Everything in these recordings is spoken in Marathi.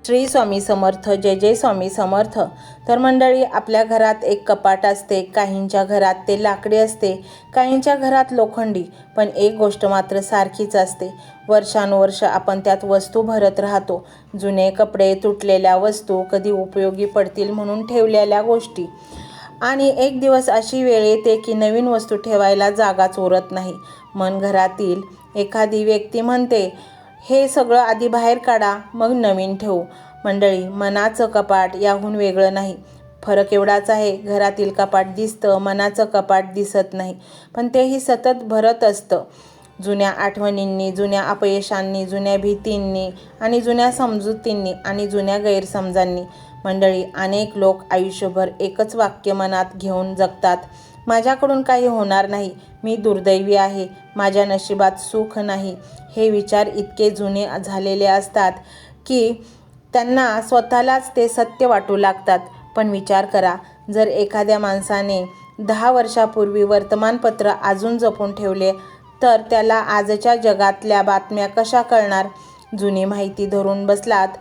श्री स्वामी समर्थ, जय जय स्वामी समर्थ. तर मंडळी, आपल्या घरात एक कपाट असते. काहींच्या घरात ते लाकडी असते, काहींच्या घरात लोखंडी. पण एक गोष्ट मात्र सारखीच असते. वर्षानुवर्ष आपण त्यात वस्तू भरत राहतो. जुने कपडे, तुटलेल्या वस्तू, कधी उपयोगी पडतील म्हणून ठेवलेल्या गोष्टी. आणि एक दिवस अशी वेळ येते की नवीन वस्तू ठेवायला जागाच उरत नाही. मन घरातील एखादी व्यक्ती म्हणते, हे सगळं आधी बाहेर काढा, मग नवीन ठेवू. मंडळी, मनाचं कपाट याहून वेगळं नाही. फरक एवढाच आहे, घरातील कपाट दिसतं, मनाचं कपाट दिसत नाही. पण तेही सतत भरत असतं. जुन्या आठवणींनी, जुन्या अपयशांनी, जुन्या भीतींनी आणि जुन्या समजुतींनी आणि जुन्या गैरसमजांनी. मंडळी, अनेक लोक आयुष्यभर एकच वाक्य मनात घेऊन जगतात, माझ्याकडून काही होणार नाही, मी दुर्दैवी आहे, माझ्या नशिबात सुख नाही. हे विचार इतके जुने झालेले असतात की त्यांना स्वतःलाच ते सत्य वाटू लागतात. पण विचार करा, जर एखाद्या माणसाने 10 वर्षापूर्वी वर्तमानपत्र अजून जपून ठेवले तर त्याला आजच्या जगातल्या बातम्या कशा कळणार? जुनी माहिती धरून बसलात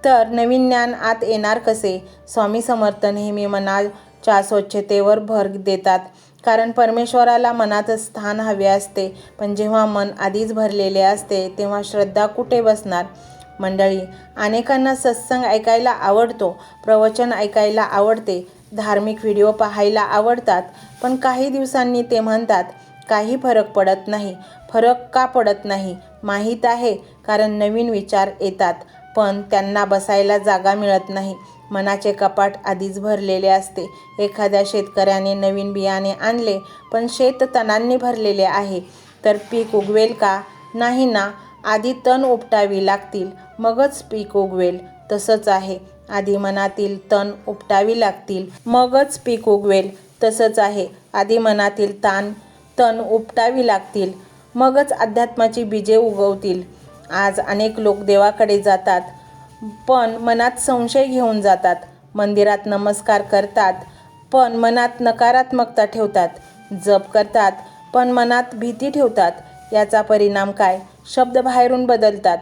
तर नवीन ज्ञान आत येणार कसे? स्वामी समर्थ नेहमी मनाच्या स्वच्छतेवर भर देतात. कारण परमेश्वराला मनात स्थान हवे असते. पण जेव्हा मन आधीच भरलेले असते तेव्हा श्रद्धा कुठे बसणार? मंडळी, अनेकांना सत्संग ऐकायला आवडतो, प्रवचन ऐकायला आवडते, धार्मिक व्हिडिओ पाहायला आवडतात. पण काही दिवसांनी ते म्हणतात, काही फरक पडत नाही. फरक का पडत नाही माहीत आहे? कारण नवीन विचार येतात, पण त्यांना बसायला जागा मिळत नाही. मनाचे कपाट आधीच भरलेले असते. एखाद्या शेतकऱ्याने नवीन बियाणे आणले, पण शेत तणांनी भरलेले आहे, तर पीक उगवेल का? नाही ना. आधी तण उपटावी लागतील, मगच पीक उगवेल. तसंच आहे, आधी मनातील तण उपटावी लागतील, मगच पीक उगवेल. तसंच आहे, आधी मनातील तण उपटावी लागतील, मगच अध्यात्माची बीजे उगवतील. आज अनेक लोक देवाकडे जातात, पण मनात संशय घेऊन जातात. मंदिरात नमस्कार करतात, पण मनात नकारात्मकता ठेवतात. जप करतात, पण मनात भीती ठेवतात. याचा परिणाम काय? शब्द बाहेरून बदलतात,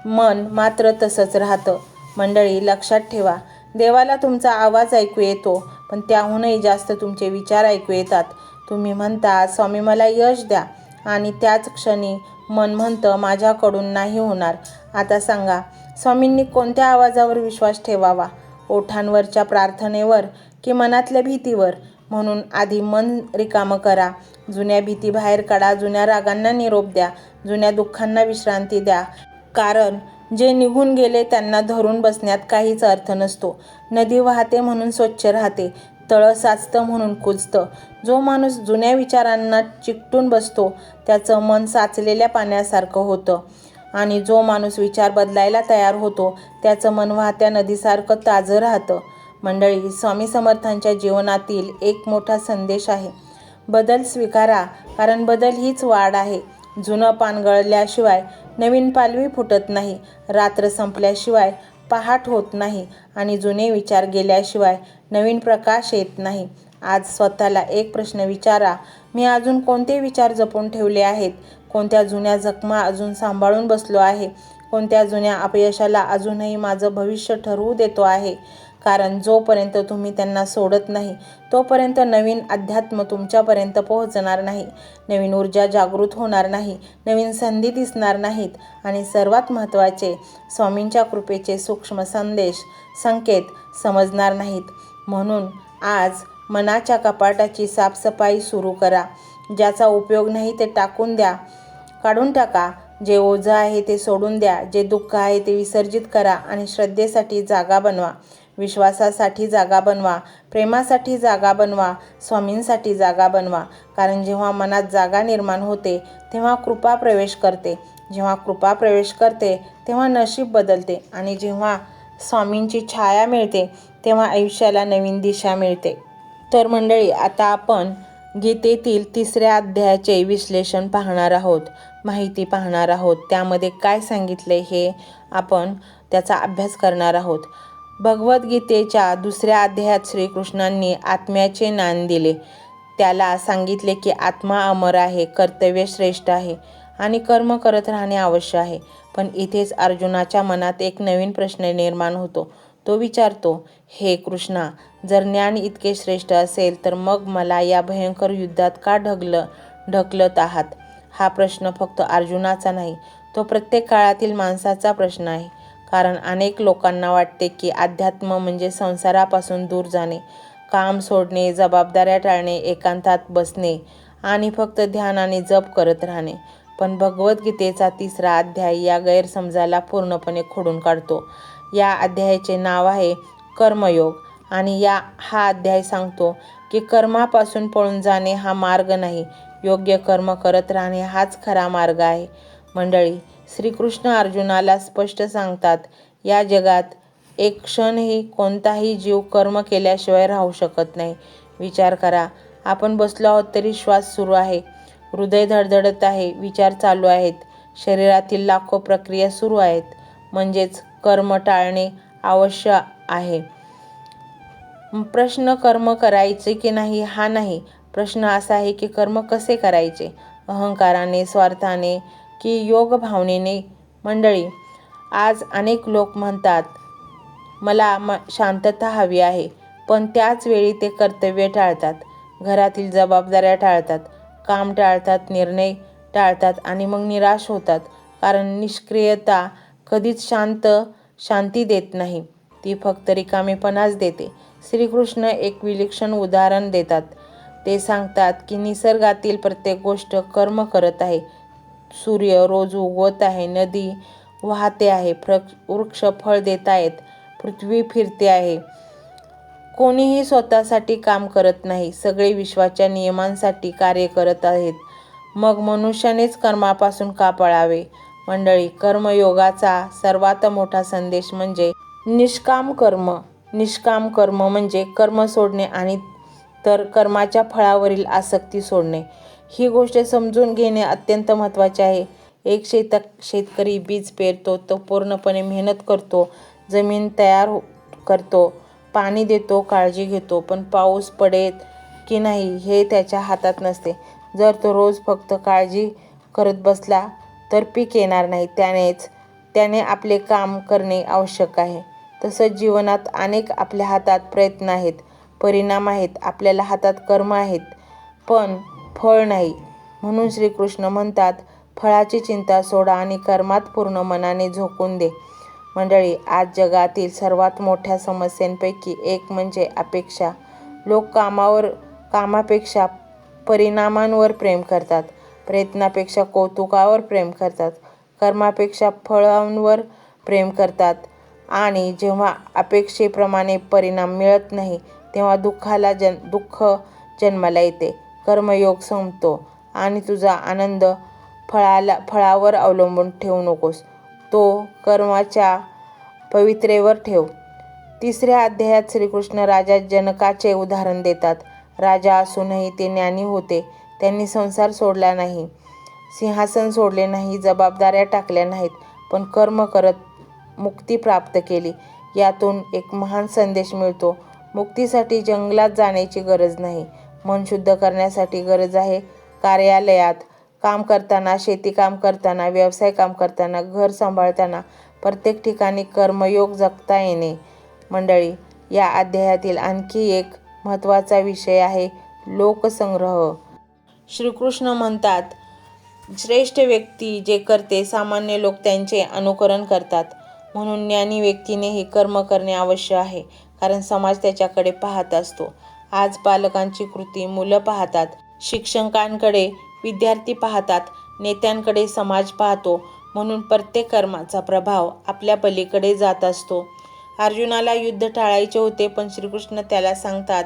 मन मात्र तसंच राहतं. मंडळी, लक्षात ठेवा, देवाला तुमचा आवाज ऐकू येतो, पण त्याहूनही जास्त तुमचे विचार ऐकू येतात. तुम्ही म्हणता, स्वामी मला यश द्या, आणि त्याच क्षणी मन म्हणतं, माझ्याकडून नाही होणार. आता सांगा, स्वामींनी कोणत्या आवाजावर विश्वास ठेवावा? ओठांवरच्या प्रार्थनेवर की मनातल्या भीतीवर? म्हणून आधी मन रिकामं करा. जुन्या भीती बाहेर काढा, जुन्या रागांना निरोप द्या, जुन्या दुःखांना विश्रांती द्या. कारण जे निघून गेले त्यांना धरून बसण्यात काहीच अर्थ नसतो. नदी वाहते म्हणून स्वच्छ राहते, तळं साचतं म्हणून कुजतं. जो माणूस जुन्या विचारांना चिकटून बसतो त्याचं मन साचलेल्या पाण्यासारखं होतं, आणि जो माणूस विचार बदलायला तयार होतो त्याचं मन वाहत्या नदीसारखं ताजं राहतं. मंडळी, स्वामी समर्थांच्या जीवनातील एक मोठा संदेश आहे, बदल स्वीकारा, कारण बदल हीच वाढ आहे. जुनं पान गळल्याशिवाय नवीन पालवी फुटत नाही, रात्र संपल्याशिवाय पहाट होत नाही, आणि जुने विचार गेल्याशिवाय नवीन प्रकाश येत नाही. आज स्वतःला एक प्रश्न विचारा, मी अजून कोणते विचार जपून ठेवले आहेत? कोणत्या जुन्या जखमा अजून सांभाळून बसलो आहे? कोणत्या जुन्या अपयशाला अजूनही माझं भविष्य ठरवू देतो आहे? कारण जोपर्यंत तुम्ही त्यांना सोडत नाही तोपर्यंत नवीन अध्यात्म तुमच्यापर्यंत पोहोचणार नाही, नवीन ऊर्जा जागृत होणार नाही, नवीन संधी दिसणार नाहीत, आणि सर्वात महत्त्वाचे, स्वामींच्या कृपेचे सूक्ष्म संकेत समजणार नाहीत. म्हणून आज मनाच्या कपाटाची साफसफाई सुरू करा. ज्याचा उपयोग नाही ते काढून टाका. जे ओझं आहे ते सोडून द्या. जे दुःख आहे ते विसर्जित करा, आणि श्रद्धेसाठी जागा बनवा, विश्वासासाठी जागा बनवा, प्रेमासाठी जागा बनवा, स्वामींसाठी जागा बनवा. कारण जेव्हा मनात जागा निर्माण होते तेव्हा कृपा प्रवेश करते. जेव्हा कृपा प्रवेश करते तेव्हा नशीब बदलते, आणि जेव्हा स्वामींची छाया मिळते तेव्हा आयुष्याला नवीन दिशा मिळते. तर मंडळी, आता आपण गीतेतील 3ऱ्या अध्यायाचे विश्लेषण पाहणार आहोत, माहिती पाहणार आहोत. त्यामध्ये काय सांगितले हे आपण त्याचा अभ्यास करणार आहोत. भगवद्गीतेच्या 2ऱ्या अध्यायात श्रीकृष्णांनी आत्म्याचे ज्ञान दिले. त्याला सांगितले की आत्मा अमर आहे, कर्तव्य श्रेष्ठ आहे, आणि कर्म करत राहणे आवश्यक आहे. पण इथेच अर्जुनाच्या मनात एक नवीन प्रश्न निर्माण होतो. तो विचारतो, हे कृष्णा, जर ज्ञान इतके श्रेष्ठ असेल तर मग मला या भयंकर युद्धात का ढकलत आहात? हा प्रश्न फक्त अर्जुनाचा नाही, तो प्रत्येक काळातील माणसाचा प्रश्न आहे. कारण अनेक लोकांना वाटते की अध्यात्म म्हणजे संसारापासून दूर जाणे, काम सोडणे, जबाबदाऱ्या टाळणे, एकांतात बसणे आणि फक्त ध्यान आणि जप करत राहणे. पण भगवद्गीतेचा 3रा अध्याय या गैरसमजाला पूर्णपणे खोडून काढतो. या अध्यायाचे नाव आहे कर्मयोग आणि हा अध्याय सांगतो की कर्मापासून पळून जाणे हा मार्ग नाही, योग्य कर्म करत राहणे हाच खरा मार्ग आहे. मंडळी, श्रीकृष्ण अर्जुनाला स्पष्ट सांगतात, या जगात एक क्षणही कोणताही जीव कर्म केल्याशिवाय राहू शकत नाही. विचार करा, आपण बसलो आहोत तरी श्वास सुरू आहे, हृदय धडधडत आहे, विचार चालू आहेत, शरीरातील लाखो प्रक्रिया सुरू आहेत. म्हणजेच कर्म टाळणे आवश्यक आहे. प्रश्न कर्म करायचे की नाही हा नाही, प्रश्न असा आहे की कर्म कसे करायचे, अहंकाराने, स्वार्थाने की योग भावनेने. मंडळी, आज अनेक लोक म्हणतात मला शांतता हवी आहे, पण त्याच वेळी ते कर्तव्य टाळतात, घरातील जबाबदाऱ्या टाळतात, काम टाळतात, निर्णय टाळतात आणि मग निराश होतात. कारण निष्क्रियता कधीच शांती देत नाही, ती फक्त रिकामेपणाच देते. श्रीकृष्ण एक विलक्षण उदाहरण देतात. ते सांगतात की निसर्गातील प्रत्येक गोष्ट कर्म करत आहे. सूर्य रोज उगवत आहे, नदी वाहते आहे, वृक्ष फळ देत आहेत, पृथ्वी फिरते आहे. कोणीही स्वतःसाठी काम करत नाही, सगळे विश्वाच्या नियमांसाठी कार्य करत आहेत. मग मनुष्यानेच कर्मापासून का पळावे? मंडळी, कर्मयोगाचा सर्वात मोठा संदेश म्हणजे निष्काम कर्म. निष्काम कर्म म्हणजे कर्म सोडणे आणि तर कर्माच्या फळावरील आसक्ती सोडणे. ही गोष्ट समजून घेणे अत्यंत महत्त्वाचे आहे. एक शेतकरी बीज पेरतो, तो पूर्णपणे मेहनत करतो, जमीन तयार करतो, पाणी देतो, काळजी घेतो, पण पाऊस पडेल की नाही हे त्याच्या हातात नसते. जर तो रोज फक्त काळजी करत बसला तर पीक येणार नाही. त्याने आपले काम करणे आवश्यक आहे. तसंच जीवनात अनेक आपल्या हातात प्रयत्न आहेत, परिणाम आहेत, आपल्या हातात कर्म आहेत, पण फळ नाही. म्हणून श्रीकृष्ण म्हणतात, फळाची चिंता सोडा आणि कर्मात पूर्ण मनाने झोकून दे. मंडळी, आज जगातील सर्वात मोठ्या समस्यांपैकी एक म्हणजे अपेक्षा. लोक कामापेक्षा परिणामांवर प्रेम करतात, प्रयत्नापेक्षा कौतुकावर प्रेम करतात, कर्मापेक्षा फळांवर प्रेम करतात आणि जेव्हा अपेक्षेप्रमाणे परिणाम मिळत नाही तेव्हा दुःख जन्माला येते. कर्मयोग संपतो आणि तुझा आनंद फळावर अवलंबून ठेवू नकोस, तो कर्माच्या पवित्रेवर ठेव. 3ऱ्या अध्यायात श्रीकृष्ण राजा जनकाचे उदाहरण देतात. राजा असूनही ते ज्ञानी होते. त्यांनी संसार सोडला नाही, सिंहासन सोडले नाही, जबाबदाऱ्या टाकल्या नाहीत, पण कर्म करत मुक्ती प्राप्त केली. यातून एक महान संदेश मिळतो. मुक्तीसाठी जंगलात जाण्याची गरज नाही, मन शुद्ध करण्यासाठी गरज आहे कार्यालयात काम करताना, शेतीकाम करताना, व्यवसाय काम करताना, घर सांभाळताना, प्रत्येक ठिकाणी कर्मयोग जगता येणे. मंडळी, या अध्यायातील आणखी एक महत्त्वाचा विषय आहे लोकसंग्रह. श्रीकृष्ण म्हणतात, श्रेष्ठ व्यक्ती जे करते सामान्य लोक त्यांचे अनुकरण करतात. म्हणून ज्ञानी व्यक्तीनेही कर्म करणे आवश्यक आहे, कारण समाज त्याच्याकडे पाहत असतो. आज पालकांची कृती मुलं पाहतात, शिक्षकांकडे विद्यार्थी पाहतात, नेत्यांकडे समाज पाहतो. म्हणून प्रत्येक कर्माचा प्रभाव आपल्या पलीकडे जात असतो. अर्जुनाला युद्ध टाळायचे होते, पण श्रीकृष्ण त्याला सांगतात,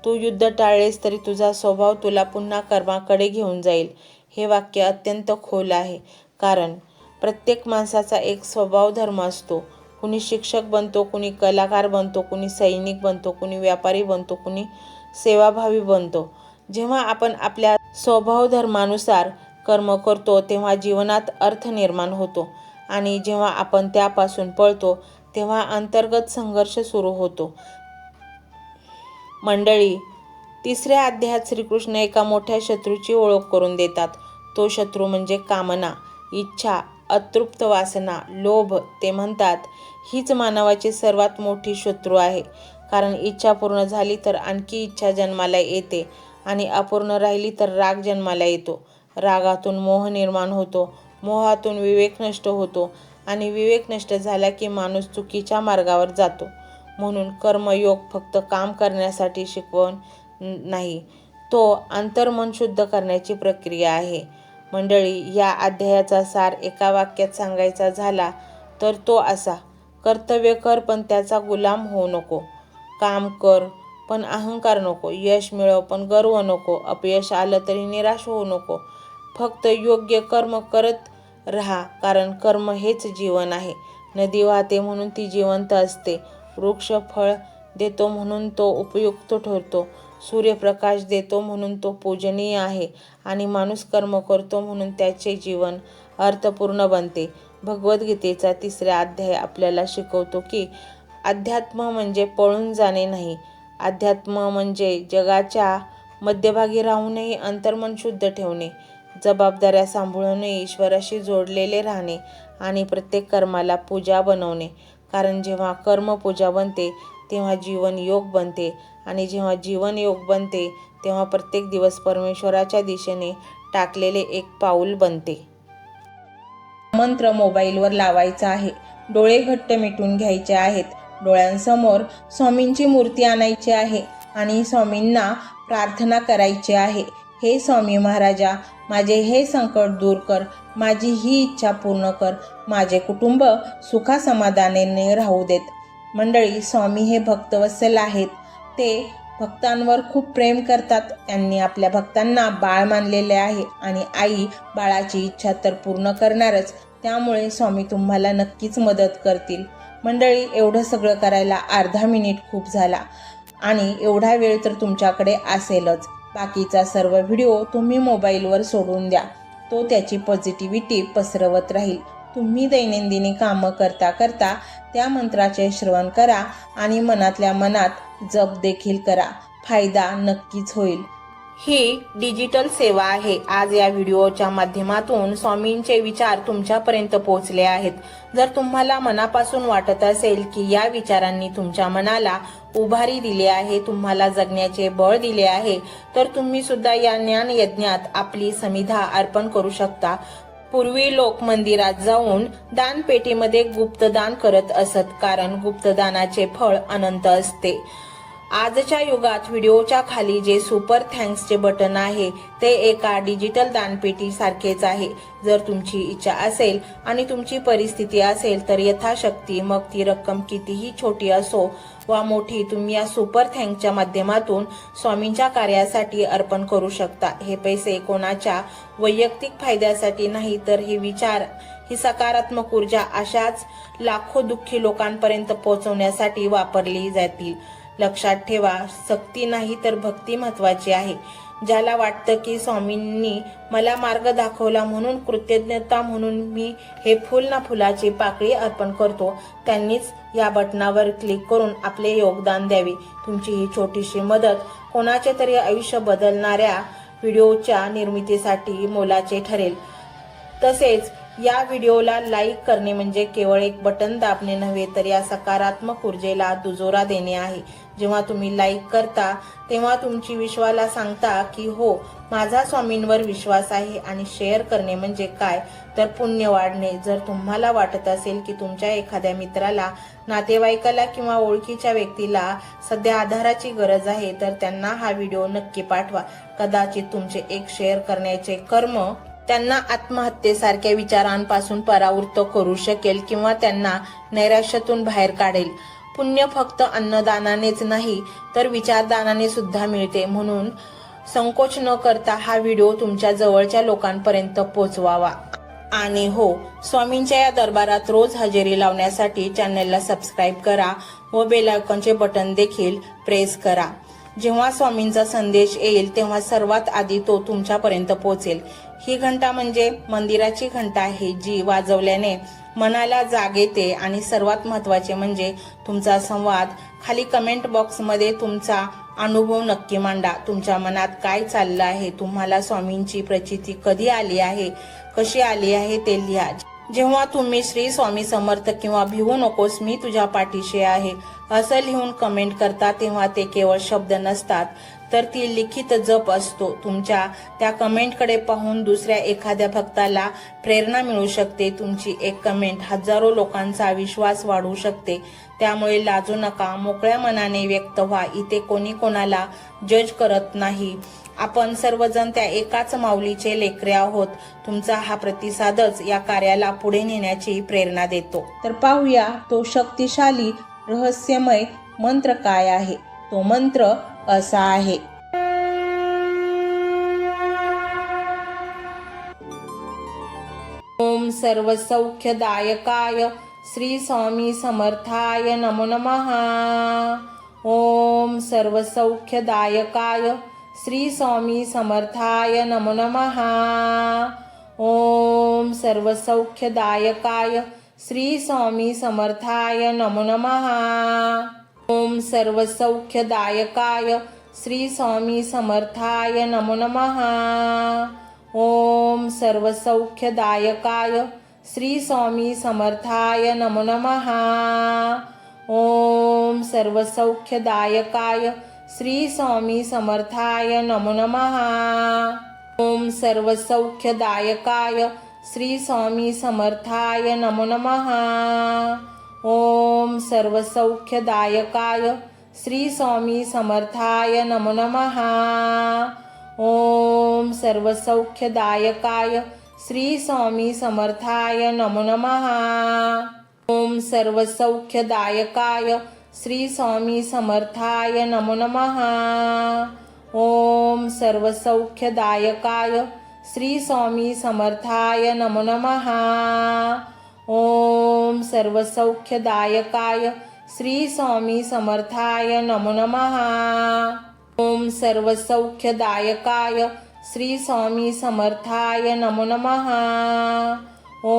तू युद्ध टाळलेस तरी तुझा स्वभाव तुला पुन्हा कर्माकडे घेऊन जाईल. हे वाक्य अत्यंत खोल आहे, कारण प्रत्येक माणसाचा एक स्वभाव धर्म असतो. कुणी शिक्षक बनतो, कुणी कलाकार बनतो, कुणी सैनिक बनतो, कुणी व्यापारी बनतो, कुणी सेवाभावी बनतो. जेव्हा आपण आपल्या स्वभाव धर्मानुसार कर्म करतो तेव्हा जीवनात अर्थ निर्माण होतो आणि जेव्हा आपण त्यापासून पळतो तेव्हा अंतर्गत संघर्ष सुरू होतो. मंडळी, 3ऱ्या अध्यायात श्रीकृष्ण एका मोठ्या शत्रूची ओळख करून देतात. तो शत्रू म्हणजे कामना, इच्छा, अतृप्त वासना, लोभ. ते म्हणतात हीच मानवाची सर्वात मोठी शत्रू आहे. कारण इच्छा पूर्ण झाली तर आणखी इच्छा जन्माला येते आणि अपूर्ण राहिली तर राग जन्माला येतो. रागातून मोह निर्माण होतो, मोहातून विवेक नष्ट होतो आणि विवेक नष्ट झाला की माणूस चुकीच्या मार्गावर जातो. म्हणून कर्मयोग फक्त काम करण्यासाठी शिकवण नाही, तो अंतर्मन शुद्ध करण्याची प्रक्रिया आहे. मंडळी, या अध्यायाचा सार एका वाक्यात सांगायचा झाला तर तो असा: कर्तव्य कर पण त्याचा गुलाम होऊ नको. काम कर पण अहंकार नको. यश मिळव पण गर्व नको. अपयश आलं तरी निराश होऊ नको. फक्त योग्य कर्म करत राहा, कारण कर्म हेच जीवन आहे. नदी वाहते म्हणून ती जिवंत असते. वृक्ष फळ देतो म्हणून तो उपयुक्त ठरतो. सूर्यप्रकाश देतो म्हणून तो पूजनीय आहे आणि माणूस कर्म करतो म्हणून त्याचे जीवन अर्थपूर्ण बनते. भगवद्गीतेचा 3रा अध्याय आपल्याला शिकवतो की अध्यात्म म्हणजे पळून जाणे नाही. अध्यात्म म्हणजे जगाच्या मध्यभागी राहूनही अंतर्मन शुद्ध ठेवणे, जबाबदाऱ्या सांभाळूनही ईश्वराशी जोडलेले राहणे आणि प्रत्येक कर्माला पूजा बनवणे. कारण जेव्हा कर्म पूजा बनते तेव्हा जीवन योग बनते आणि जेव्हा जीवन योग बनते तेव्हा प्रत्येक दिवस परमेश्वराच्या दिशेने टाकलेले एक पाऊल बनते. मंत्र मोबाईलवर लावायचा आहे. डोळे घट्ट मिटून घ्यायचे आहेत. डोळ्यांसमोर स्वामींची मूर्ती आणायची आहे आणि स्वामींना प्रार्थना करायची आहे. हे स्वामी महाराजा, माझे हे संकट दूर कर. माझी ही इच्छा पूर्ण कर. माझे कुटुंब सुखासमाधानाने राहू देत. मंडळी, स्वामी हे भक्तवत्सल आहेत. ते भक्तांवर खूप प्रेम करतात. त्यांनी आपल्या भक्तांना बाळ मानलेले आहे आणि आई बाळाची इच्छा तर पूर्ण करणारच. त्यामुळे स्वामी तुम्हाला नक्कीच मदत करतील. मंडळी, एवढं सगळं करायला अर्धा मिनिट खूप झाला आणि एवढा वेळ तर तुमच्याकडे असेलच. बाकीचा सर्व व्हिडिओ तुम्ही मोबाईलवर सोडून द्या. तो त्याची पॉझिटिव्हिटी पसरवत राहील. तुम्ही दैनंदिनी कामं करता करता त्या मंत्राचे श्रवण करा आणि मनातल्या मनात जप देखील करा. फायदा नक्कीच होईल. ही डिजिटल सेवा आहे. आज या व्हिडिओच्या माध्यमातून स्वामींचे विचार तुमच्यापर्यंत पोहोचले आहेत. जर तुम्हाला मनापासून वाटत असेल की या विचारांनी तुमच्या मनाला उभारी दिली आहे, तुम्हाला जगण्याचे बळ दिले आहे, तर तुम्ही सुद्धा या ज्ञान यज्ञात आपली समिधा अर्पण करू शकता. पूर्वी लोक मंदिरात जाऊन दानपेटीमध्ये गुप्तदान करत असत, कारण गुप्तदानाचे फळ अनंत असते. आजच्या युगात व्हिडिओच्या खाली जे सुपर थँक्सचे बटन आहे ते एका डिजिटल दानपेटी सारखेच आहे. जर तुमची इच्छा असेल आणि तुमची परिस्थिती असेल तर यथाशक्ती, मग ती रक्कम कितीही छोटी असो वा मोठी, तुम्ही या सुपर थँक्सच्या माध्यमातून स्वामींच्या कार्यासाठी अर्पण करू शकता. हे पैसे कोणाच्या वैयक्तिक फायद्यासाठी नाही, तर हे विचार, ही सकारात्मक ऊर्जा अशाच लाखो दुःखी लोकांपर्यंत पोहोचवण्यासाठी वापरली जातील. लक्षात ठेवा, सक्ती नाही तर भक्ती महत्वाची आहे. ज्याला वाटतं की स्वामींनी मला मार्ग दाखवला म्हणून कृतज्ञता म्हणून मी हे फुल ना फुलाची पाकळी अर्पण करतो, त्यांनीच या बटनावर क्लिक करून आपले योगदान द्यावे. तुमची ही छोटीशी मदत कोणाचे तरी आयुष्य बदलणाऱ्या व्हिडिओच्या निर्मितीसाठी मोलाचे ठरेल. तसेच या व्हिडिओला लाईक करणे म्हणजे केवळ एक बटन दाबणे नव्हे, तर या सकारात्मक ऊर्जेला दुजोरा देणे आहे. जेव्हा तुम्ही लाईक करता तेव्हा तुमची विश्वाला सांगता की हो, माझा स्वामींवर विश्वास आहे. आणि शेअर करणे म्हणजे काय, तर पुण्य वाढणे. जर तुम्हाला वाटत असेल की तुमच्या एखाद्या मित्राला, नातेवाईकाला किंवा ओळखीच्या व्यक्तीला सध्या आधाराची गरज आहे, तर त्यांना हा व्हिडिओ नक्की पाठवा. कदाचित तुमचे एक शेअर करण्याचे कर्म त्यांना आत्महत्येसारख्या विचारांपासून परावृत्त करू शकेल किंवा त्यांना नैराश्यातून बाहेर काढेल. पुण्य फक्त अन्नदानानेच नाही तर विचारदानाने सुद्धा मिळते. म्हणून संकोच न करता हा व्हिडिओ तुमच्या जवळच्या लोकांपर्यंत पोहोचवावा. आणि हो, स्वामींच्या या दरबारात रोज हजेरी लावण्यासाठी चॅनलला सबस्क्राईब करा व बेल आयकॉनचे बटन देखील प्रेस करा. जेव्हा स्वामींचा संदेश येईल तेव्हा सर्वात आधी तो तुमच्यापर्यंत पोहोचेल. ही घंटा म्हणजे मंदिराची घंटा आहे, जी वाजवल्याने मनाला जाग येते. आणि सर्वात महत्त्वाचे म्हणजे तुमचा संवाद. खाली कमेंट बॉक्समध्ये तुमचा अनुभव नक्की मांडा. तुमच्या मनात काय चाललं आहे, तुम्हाला स्वामींची प्रचिती कधी आली आहे, कशी आली आहे ते लिहा. जेव्हा तुम्ही श्री स्वामी समर्थ किंवा भिवू नकोस मी तुझ्या पाठीशी आहे असं लिहून कमेंट करता, तेव्हा ते केवळ शब्द नसतात तर ती लिखित जप असतो. तुमच्या त्या कमेंटकडे पाहून दुसऱ्या एखाद्या भक्ताला प्रेरणा मिळू शकते. तुमची एक कमेंट हजारो लोकांचा विश्वास वाढवू शकते. त्यामुळे लाजू नका, मोकळ्या मनाने व्यक्त व्हा. इथे कोणी कोणाला जज करत नाही. आपण सर्वजण त्या एकाच माऊलीचे लेकरे आहोत. तुमचा हा प्रतिसादच या कार्याला पुढे नेण्याची प्रेरणा देतो. तर पाहूया तो शक्तिशाली रहस्यमय मंत्र काय आहे. तो मंत्र असा आहे. ओम सर्वसौख्यदायकाय श्री स्वामी समर्थाय नमो नमः. ओम सर्वसौख्यदायकाय श्री स्वामी समर्थाय नमो नमः. ओम सर्वसौख्यदायकाय श्री स्वामी समर्थाय नमो नमः. ओम सर्वसौख्यदायकाय श्री स्वामी समर्थाय नमो नमः. ओम सर्वसौख्यदायकाय श्री स्वामी समर्थाय नमो नमः. ओम सर्वसौख्यदायकाय श्री स्वामी समर्थाय नमो नमः. ओम सर्वसौख्यदायकाय श्री स्वामी समर्थाय नमो नमः. ओम सर्वसौख्यदायकाय श्री स्वामी समर्थाय नमो नमः. ओम सर्वसौख्यदायकाय श्री स्वामी समर्थाय नमो नमः. ओम सर्वसौख्यदायकाय श्री स्वामी समर्थाय नमो नमः. ओम सर्वसौख्यदायकाय श्री स्वामी समर्थाय नमो नमः. ओम सर्वसौख्यदायकाय श्री स्वामी समर्थाय नमो नमः. ओम सर्वसौख्यदायकाय श्री स्वामी समर्थाय नमो नमः.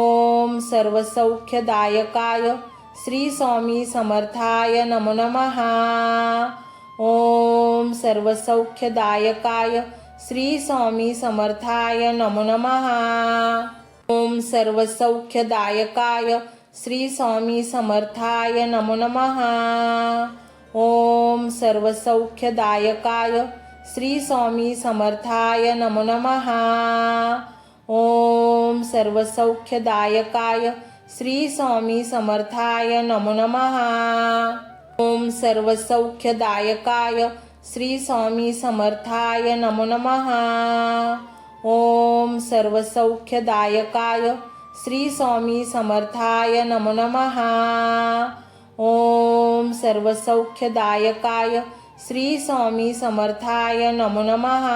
ओम सर्वसौख्यदायकाय श्री स्वामी समर्थाय नमो नमः. ओम सर्वसौख्यदायकाय श्री स्वामी समर्थाय नमो नमः. ओम सर्वसौख्यदायकाय श्री स्वामी समर्थाय नमो नमः. ओम सर्वसौख्यदायकाय श्री स्वामी समर्थाय नमो नमः. ओम सर्वसौख्यदायकाय श्री स्वामी समर्थाय नमो नमः. ओम सर्वसौख्यदायकाय श्री स्वामी समर्थाय नमो नमः. ओम सर्वसौख्यदायकाय श्री स्वामी समर्थाय नमो नमः. ओम सर्वसौख्यदायकाय श्री स्वामी समर्थाय नमो नमः.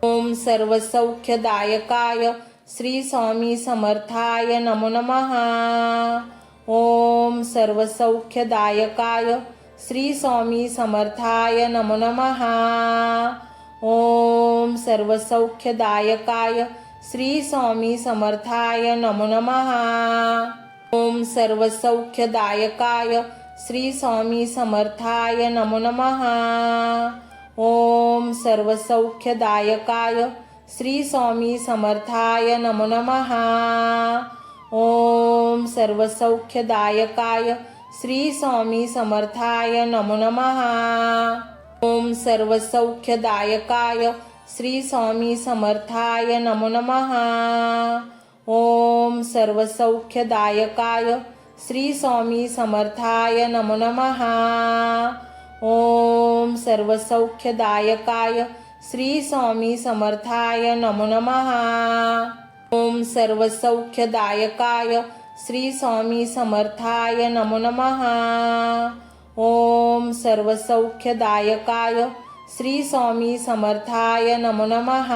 ओम सर्वसौख्यदायकाय श्री स्वामी समर्थाय नमो नमः. ओम सर्वसौख्यदायकाय श्री स्वामी समर्थाय नमो नमः. ओम सर्वसौख्यदायकाय श्री स्वामी समर्थाय नमो नमः. ओम सर्वसौख्यदायकाय श्री स्वामी समर्थाय नमो नमः. ओम सर्वसौख्यदायकाय श्री स्वामी समर्थाय नमो नमः. ओम सर्वसौख्यदायकाय श्री स्वामी समर्थाय नमो नमः. ओम सर्वसौख्यदायकाय श्री स्वामी समर्थाय नमो नमः. ओम सर्वसौख्यदायकाय श्री स्वामी समर्थाय नमो नमः. ओम सर्वसौख्यदायकाय श्री स्वामी समर्थाय नमो नमः. ओम सर्वसौख्यदायकाय श्री स्वामी समर्थाय नमो नमः. ओम सर्वसौख्यदायकाय श्री स्वामी समर्थाय नमो नमः.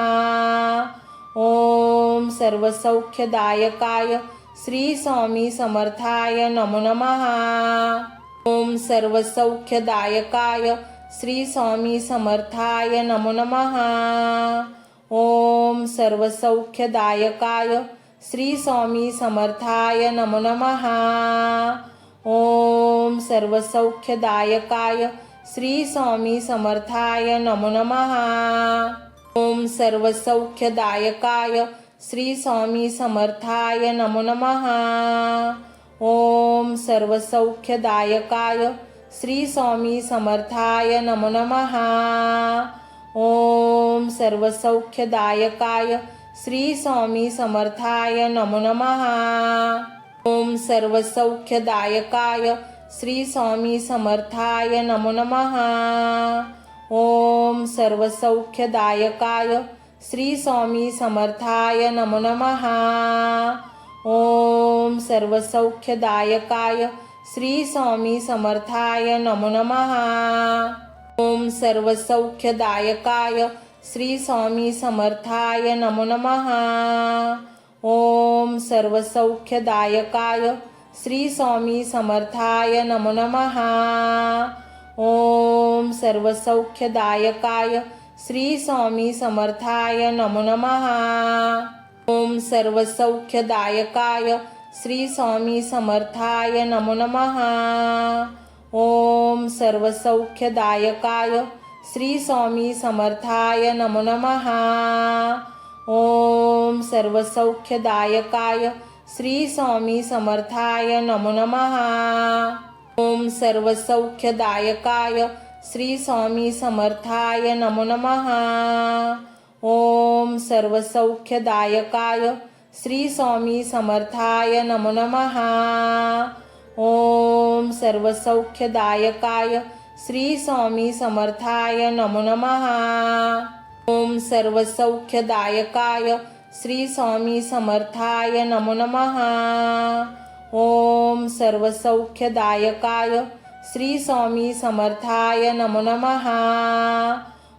ओम सर्वसौख्यदायकाय श्री स्वामी समर्थाय नमो नमः. ओम सर्वसौख्यदायकाय श्री स्वामी समर्थाय नमो नमः. ओम सर्वसौख्यदायकाय श्री स्वामी समर्थाय नमो नमः. ओम सर्वसौख्यदायकाय श्री स्वामी समर्थाय नमो नमः। ओम सर्वसौख्यदायकाय श्री स्वामी समर्थाय नमो नमः। ओम सर्वसौख्यदायकाय श्री स्वामी समर्थाय नमो नमः। ओम सर्वसौख्यदायकाय श्री स्वामी समर्थाय नमो नमः। ओम सर्वसौख्यदायकाय श्री स्वामी समर्थाय नमो नमः। ओम सर्वसौख्यदायकाय श्री स्वामी समर्थाय नमो नमः। ओम सर्वसौख्यदायकाय श्री स्वामी समर्थाय नमो नमः। ओम सर्वसौख्यदायकाय श्री स्वामी समर्थाय नमो नमः। ओम सर्वसौख्यदायकाय श्री स्वामी समर्थाय नमो नमः। ओम सर्वसौख्यदायकाय श्री स्वामी समर्थाय नमो नमः। ओम सर्वसौख्यदायकाय श्री स्वामी समर्थाय नमो नमः। ओम सर्वसौख्यदायकाय श्री स्वामी समर्थाय नमो नमः। ओम सर्वसौख्यदायकाय श्री स्वामी समर्थाय नमो नमः। ओम सर्वसौख्यदायकाय श्री स्वामी समर्थाय नमो नमः। ओम सर्वसौख्यदायकाय श्री स्वामी समर्थाय नमो नमः। ओम सर्वसौख्यदायकाय श्री स्वामी समर्थाय नमो नमः। ओम सर्वसौख्यदायकाय श्री स्वामी समर्थाय नमो नमः। ओम सर्वसौख्यदायकाय श्री स्वामी समर्थाय नमो नमः।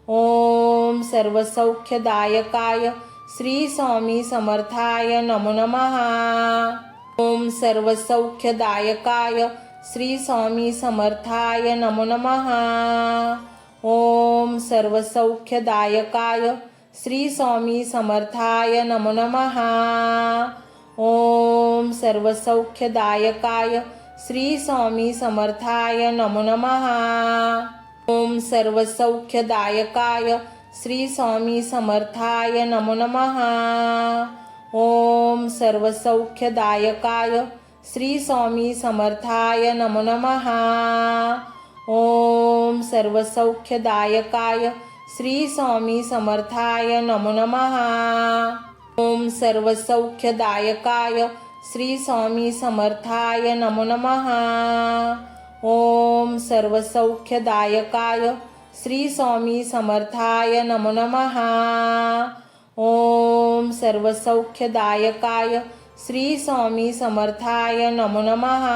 ओम सर्वसौख्यदायकाय श्री स्वामी समर्थाय नमो नमः। ओम सर्वसौख्यदायकाय श्री स्वामी समर्थाय नमो नमः। ओम सर्वसौख्यदायकाय श्री स्वामी समर्थाय नमो नमः। ओम सर्वसौख्यदायकाय श्री स्वामी समर्थाय नमो नमः। ओम सर्वसौख्यदायकाय श्री स्वामी समर्थाय नमो नमः। ओम सर्वसौख्यदायकाय श्री स्वामी समर्थाय नमो नमः। ओम सर्वसौख्यदायकाय श्री स्वामी समर्थाय नमो नमः। ओम सर्वसौख्यदायकाय श्री स्वामी समर्थाय नमो नमः। ओम सर्वसौख्यदायकाय श्री स्वामी समर्थाय नमो नमः। ओम सर्वसौख्यदायकाय श्री स्वामी समर्थाय नमो नमः।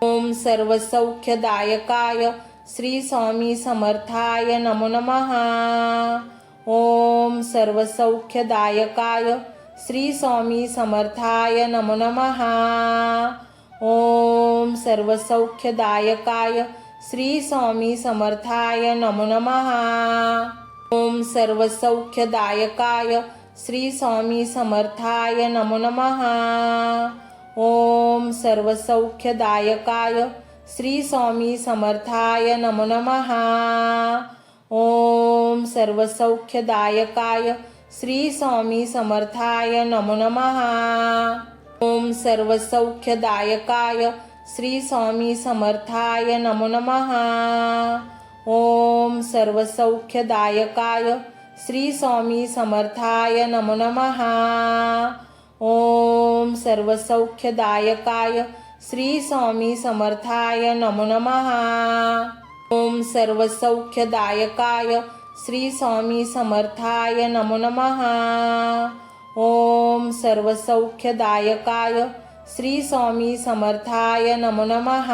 ओम सर्वसौख्यदायकाय श्री स्वामी समर्थाय नमो नमः। ओम सर्वसौख्यदायकाय श्री स्वामी समर्थाय नमो नमः। ओम सर्वसौख्यदायकाय श्री स्वामी समर्थाय नमो नमः। ओम सर्वसौख्यदायकाय श्री स्वामी समर्थाय नमो नमः। ओम सर्वसौख्यदायकाय श्री स्वामी समर्थाय नमो नमः। ओम सर्वसौख्यदायकाय श्री स्वामी समर्थाय नमो नमः। ओम सर्वसौख्यदायकाय श्री स्वामी समर्थाय नमो नमः। ओम सर्वसौख्यदायकाय श्री स्वामी समर्थाय नमो नमः। ओम सर्वसौख्यदायकाय श्री स्वामी समर्थाय नमो नमः। ओम सर्वसौख्यदायकाय श्री स्वामी समर्थाय नमो नमः। ओम सर्वसौख्यदायकाय श्री स्वामी समर्थाय नमो नमः।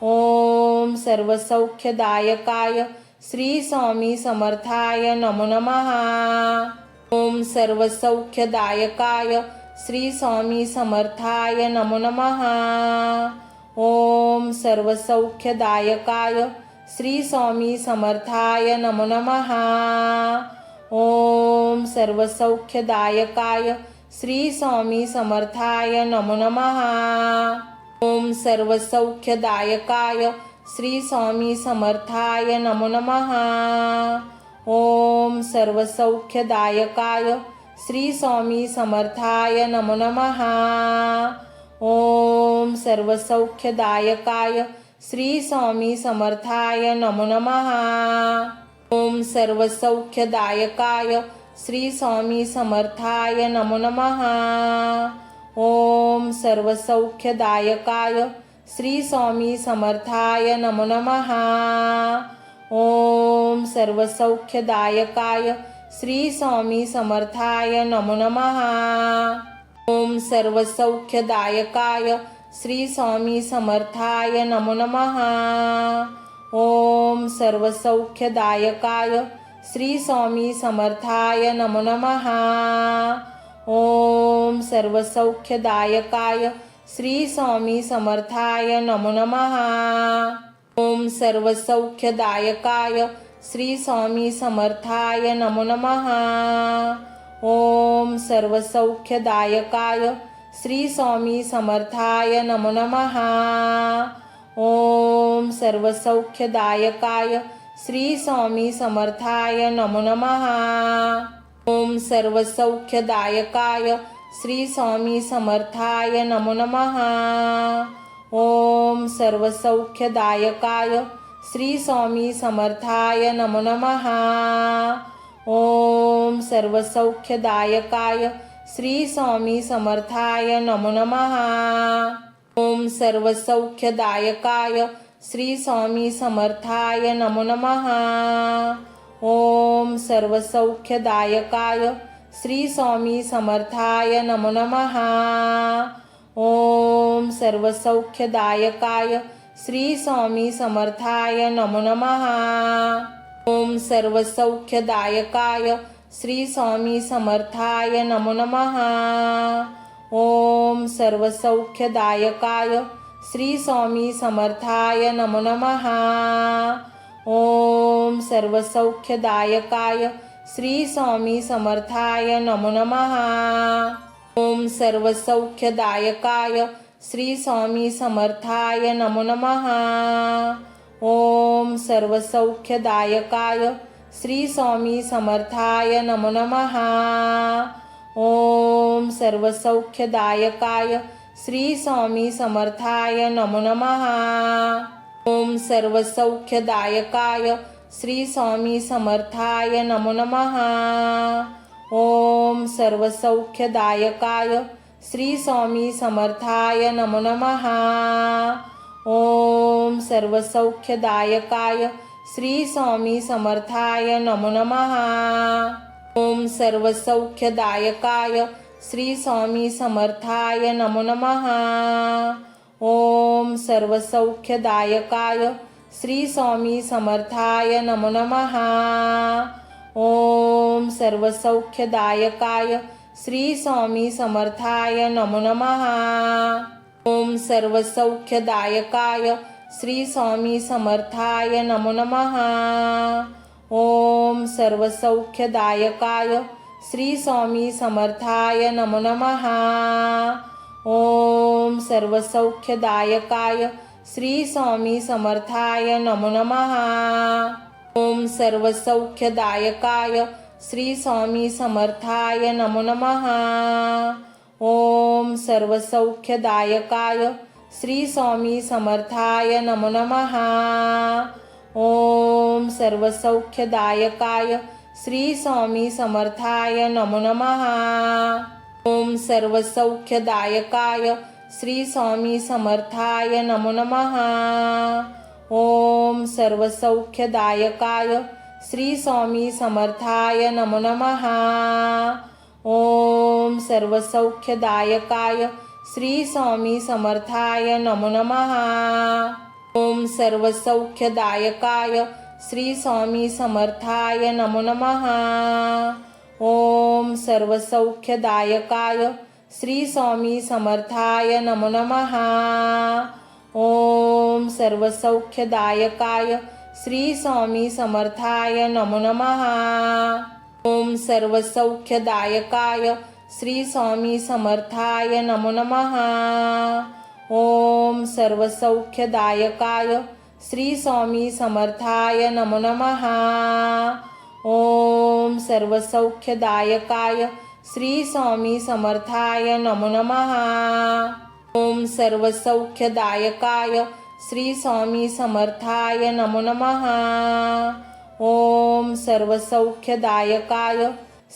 ओम सर्वसौख्यदायकाय श्री स्वामी समर्थाय नमो नमः। ओम सर्वसौख्यदायकाय श्री स्वामी समर्थाय नमो नमः। ओम सर्वसौख्यदायकाय श्री स्वामी समर्थाय नमो नमः। ओम सर्वसौख्यदायकाय श्री स्वामी समर्थाय नमो नमः। ओम सर्वसौख्यदायकाय श्री स्वामी समर्थाय नमो नमः। ओम सर्वसौख्यदायकाय श्री स्वामी समर्थाय नमो नमः। ओम सर्वसौख्यदायकाय श्री स्वामी समर्थाय नमो नमः। ओम सर्वसौख्यदायकाय श्री स्वामी समर्थाय नमो नमः। ओम सर्वसौख्यदायकाय श्री स्वामी समर्थाय नमो नमः। ओम सर्वसौख्यदायकाय श्री स्वामी समर्थाय नमो नमः। ओम सर्वसौख्यदायकाय श्री स्वामी समर्थाय नमो नमः। ओम सर्वसौख्यदायकाय श्री स्वामी समर्थाय नमो नमः। ओम सर्वसौख्यदायकाय श्री स्वामी समर्थाय नमो नमः। ओम सर्वसौख्यदायकाय श्री स्वामी समर्थाय नमो नमः। ओम सर्वसौख्यदायकाय श्री स्वामी समर्थाय नमो नमः। ओम सर्वसौख्यदायकाय श्री स्वामी समर्थाय नमो नमः। ओम सर्वसौख्यदायकाय श्री स्वामी समर्थाय नमो नमः। ओम सर्वसौख्यदायकाय श्री स्वामी समर्थाय नमो नमः। ओम सर्वसौख्यदायकाय श्री स्वामी समर्थाय नमो नमः। ओम सर्वसौख्यदायकाय श्री स्वामी समर्थाय नमो नमः। ओम सर्वसौख्यदायकाय श्री स्वामी समर्थाय नमो नमः। ओम सर्वसौख्यदायकाय श्री स्वामी समर्थाय नमो नमः। ओम सर्वसौख्यदायकाय श्री स्वामी समर्थाय नमो नमः। ओम सर्वसौख्यदायकाय श्री स्वामी समर्थाय नमो नमः। ओम सर्वसौख्यदायकाय श्री स्वामी समर्थाय नमो नमः। ओम सर्वसौख्यदायकाय श्री स्वामी समर्थाय नमो नमः। ओम सर्वसौख्यदायकाय श्री स्वामी समर्थाय नमो नमः। ओम सर्वसौख्यदायकाय श्री स्वामी समर्थाय नमो नमः। ओम सर्वसौख्यदायकाय श्री स्वामी समर्थाय नमो नमः। ओम सर्वसौख्यदायकाय श्री स्वामी समर्थाय नमो नमः। ओम सर्वसौख्यदायकाय श्री स्वामी समर्थाय नमो नमः। ओम सर्वसौख्यदायकाय श्री स्वामी समर्थाय नमो नमः। ओम सर्वसौख्यदायकाय श्री स्वामी समर्थाय नमो नमः। ओम सर्वसौख्यदायकाय श्री स्वामी समर्थाय नमो नमः। ओम सर्वसौख्यदायकाय श्री स्वामी समर्थाय नमो नमः। ओम सर्वसौख्यदायकाय श्री स्वामी समर्थाय नमो नमः। ओम सर्वसौख्यदायकाय श्री स्वामी समर्थाय नमो नमः। ओम सर्वसौख्यदायकाय श्री स्वामी समर्थाय नमो नमः। ओम सर्वसौख्यदायकाय श्री स्वामी समर्थाय नमो नमः। ओम सर्वसौख्यदायकाय श्री स्वामी समर्थाय नमो नमः। ओम सर्वसौख्यदायकाय श्री स्वामी समर्थाय नमो नमः। ओम सर्वसौख्यदायकाय श्री स्वामी समर्थाय नमो नमः। ओम सर्वसौख्यदायकाय श्री स्वामी समर्थाय नमो नमः। ओम सर्वसौख्यदायकाय श्री स्वामी समर्थाय नमो नमः। ओम सर्वसौख्यदायकाय श्री स्वामी समर्थाय नमो नमः। ओम सर्वसौख्यदायकाय श्री स्वामी समर्थाय नमो नमः। ओम सर्वसौख्यदायकाय श्री स्वामी समर्थाय नमो नमः। ओम सर्वसौख्यदायकाय श्री स्वामी समर्थाय नमो नमः। ओम सर्वसौख्यदायकाय श्री स्वामी समर्थाय नमो नमः। ओम सर्वसौख्यदायकाय श्री स्वामी समर्थाय नमो नमः। ओम सर्वसौख्यदायकाय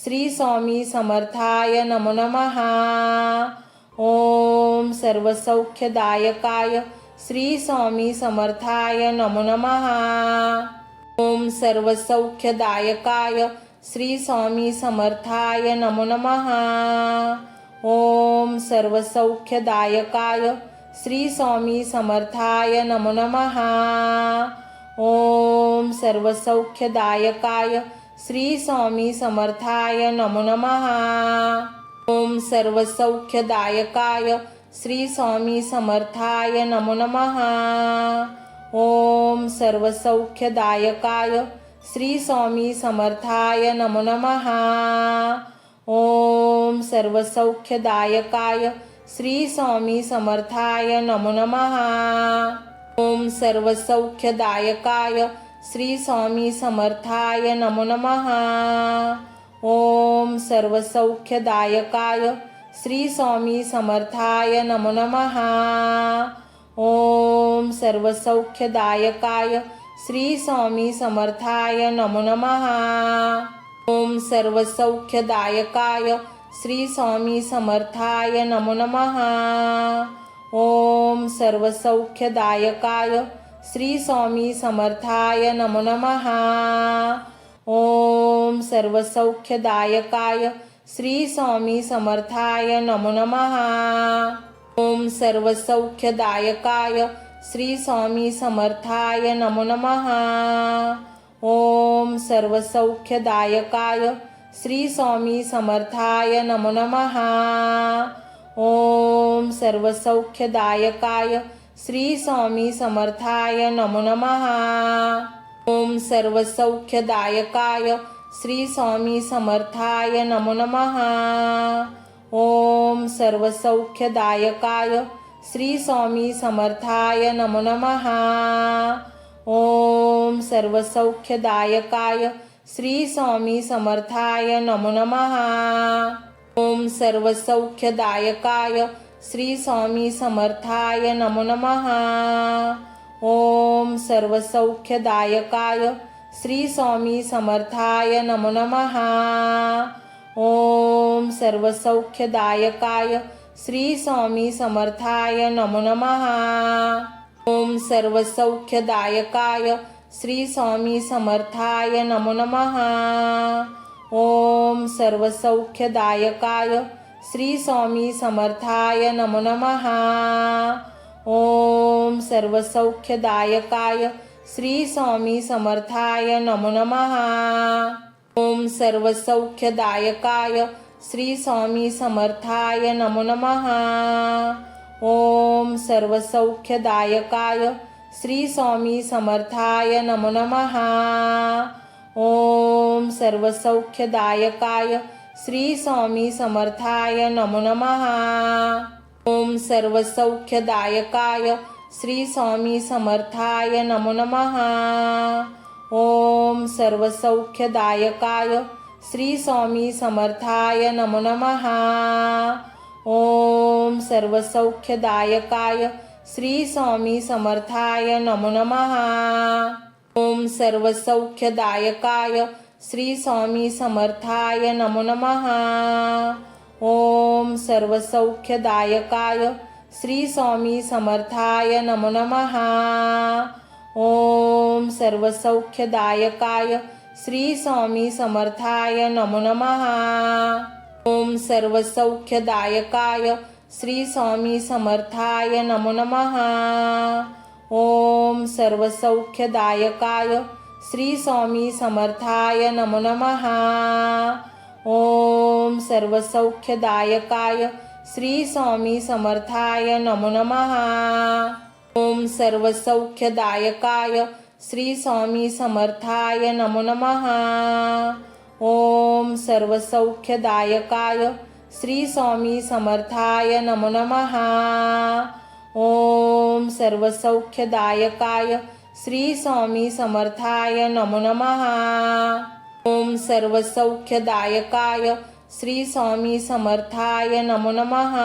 श्री स्वामी समर्थाय नमो नमः। ओम सर्वसौख्यदायकाय श्री स्वामी समर्थाय नमो नमः। ओम सर्वसौख्यदायकाय श्री स्वामी समर्थाय नमो नमः। ओम सर्वसौख्यदायकाय श्री स्वामी समर्थाय नमो नमः। ओम सर्वसौख्यदायकाय श्री स्वामी समर्थाय नमो नमः। ओम सर्वसौख्यदायकाय श्री स्वामी समर्थाय नमो नमः। ओम सर्वसौख्यदायकाय श्री स्वामी समर्थाय नमो नमः। ओम सर्वसौख्यदायकाय श्री स्वामी समर्थाय नमो नमः। ओम सर्वसौख्यदायकाय श्री स्वामी समर्थाय नमो नमः। ओम सर्वसौख्यदायकाय श्री स्वामी समर्थाय नमो नमः। ओम सर्वसौख्यदायकाय श्री स्वामी समर्थाय नमो नमः। ओम सर्वसौख्यदायकाय श्री स्वामी समर्थाय नमो नमः। ओम सर्वसौख्यदायकाय श्री स्वामी समर्थाय नमो नमः। ओम सर्वसौख्यदायकाय श्री स्वामी समर्थाय नमो नमः। ओम सर्वसौख्यदायकाय श्री स्वामी समर्थाय नमो नमः। ओम सर्वसौख्यदायकाय श्री स्वामी समर्थाय नमो नमः। ओम सर्वसौख्यदायकाय श्री स्वामी समर्थाय नमो नमः। ओम सर्वसौख्यदायकाय श्री स्वामी समर्थाय नमो नमः। ओम सर्वसौख्यदायकाय श्री स्वामी समर्थाय नमो नमः। ओम सर्वसौख्यदायकाय श्री स्वामी समर्थाय नमो नमः। ओम सर्वसौख्यदायकाय श्री स्वामी समर्थाय नमो नमः। ओम सर्वसौख्यदायकाय श्री स्वामी समर्थाय नमो नमः। ओम सर्वसौख्यदायकाय श्री स्वामी समर्थाय नमो नमः। ओम सर्वसौख्यदायकाय श्री स्वामी समर्थाय नमो नमः। ओम सर्वसौख्यदायकाय श्री स्वामी समर्थाय नमो नमः। ओम सर्वसौख्यदायकाय श्री स्वामी समर्थाय नमो नमः। ओम सर्वसौख्यदायकाय श्री स्वामी समर्थाय नमो नमः। ओम सर्वसौख्यदायकाय श्री स्वामी समर्थाय नमो नमः। ओम सर्वसौख्यदायकाय श्री स्वामी समर्थाय नमो नमः। ओम सर्वसौख्यदायकाय श्री स्वामी समर्थाय नमो नमः। ओम सर्वसौख्यदायकाय श्री स्वामी समर्थाय नमो नमः। ओम सर्वसौख्यदायकाय श्री स्वामी समर्थाय नमो नमः। ओम सर्वसौख्यदायकाय श्री स्वामी समर्थाय नमो नमः। ओम सर्वसौख्यदायकाय श्री स्वामी समर्थाय नमो नमः। ओम सर्वसौख्यदायकाय श्री स्वामी समर्थाय नमो नमः। ओम सर्वसौख्यदायकाय श्री स्वामी समर्थाय नमो नमः। ओम सर्वसौख्यदायकाय श्री स्वामी समर्थाय नमो नमः। ओम सर्वसौख्यदायकाय श्री स्वामी समर्थाय नमो नमः। ओम सर्वसौख्यदायकाय श्री स्वामी समर्थाय नमो नमः। ओम सर्वसौख्यदायकाय श्री स्वामी समर्थाय नमो नमः। ओम सर्वसौख्यदायकाय श्री स्वामी समर्थाय नमो नमः। ओम सर्वसौख्यदायकाय श्री स्वामी समर्थाय नमो नमः।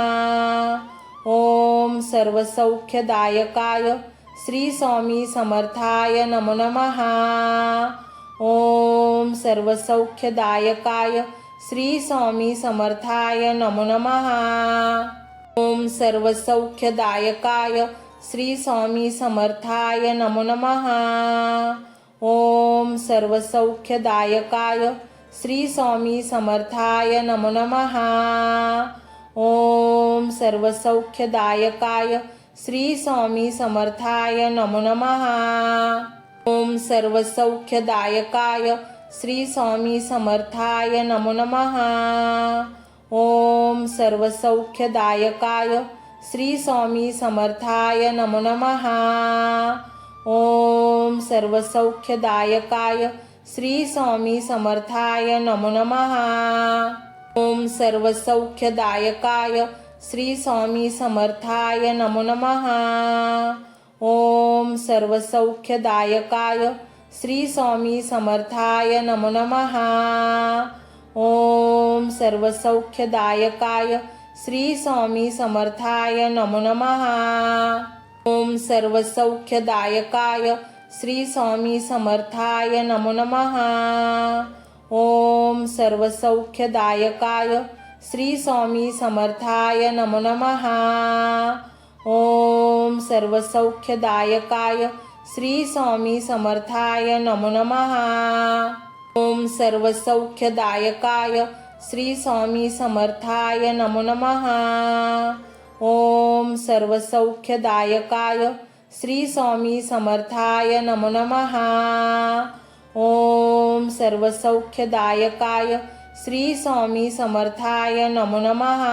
ओम सर्वसौख्यदायकाय श्री स्वामी समर्थाय नमो नमः। ओम सर्वसौख्यदायकाय श्री स्वामी समर्थाय नमो नमः। ओम सर्वसौख्यदायकाय श्री स्वामी समर्थाय नमो नमः। ओम सर्वसौख्यदायकाय श्री स्वामी समर्थाय नमो नमः। ओम सर्वसौख्यदायकाय श्री स्वामी समर्थाय नमो नमः। ओम सर्वसौख्यदायकाय श्री स्वामी समर्थाय नमो नमः। ओम सर्वसौख्यदायकाय श्री स्वामी समर्थाय नमो नमः। ओम सर्वसौख्यदायकाय श्री स्वामी समर्थाय नमो नमः। ओम सर्वसौख्यदायकाय श्री स्वामी समर्थाय नमो नमः। ओम सर्वसौख्यदायकाय श्री स्वामी समर्थाय नमो नमः। ओम सर्वसौख्यदायकाय श्री स्वामी समर्थाय नमो नमः। ओम सर्वसौख्यदायकाय श्री स्वामी समर्थाय नमो नमः। ओम सर्वसौख्यदायकाय श्री स्वामी समर्थाय नमो नमः। ओम सर्वसौख्यदायकाय श्री स्वामी समर्थाय नमो नमः। ओम सर्वसौख्यदायकाय श्री स्वामी समर्थाय नमो नमः। ओम सर्वसौख्यदायकाय श्री स्वामी समर्थाय नमो नमः। ओम सर्वसौख्यदायकाय श्री स्वामी समर्थाय नमो नमः।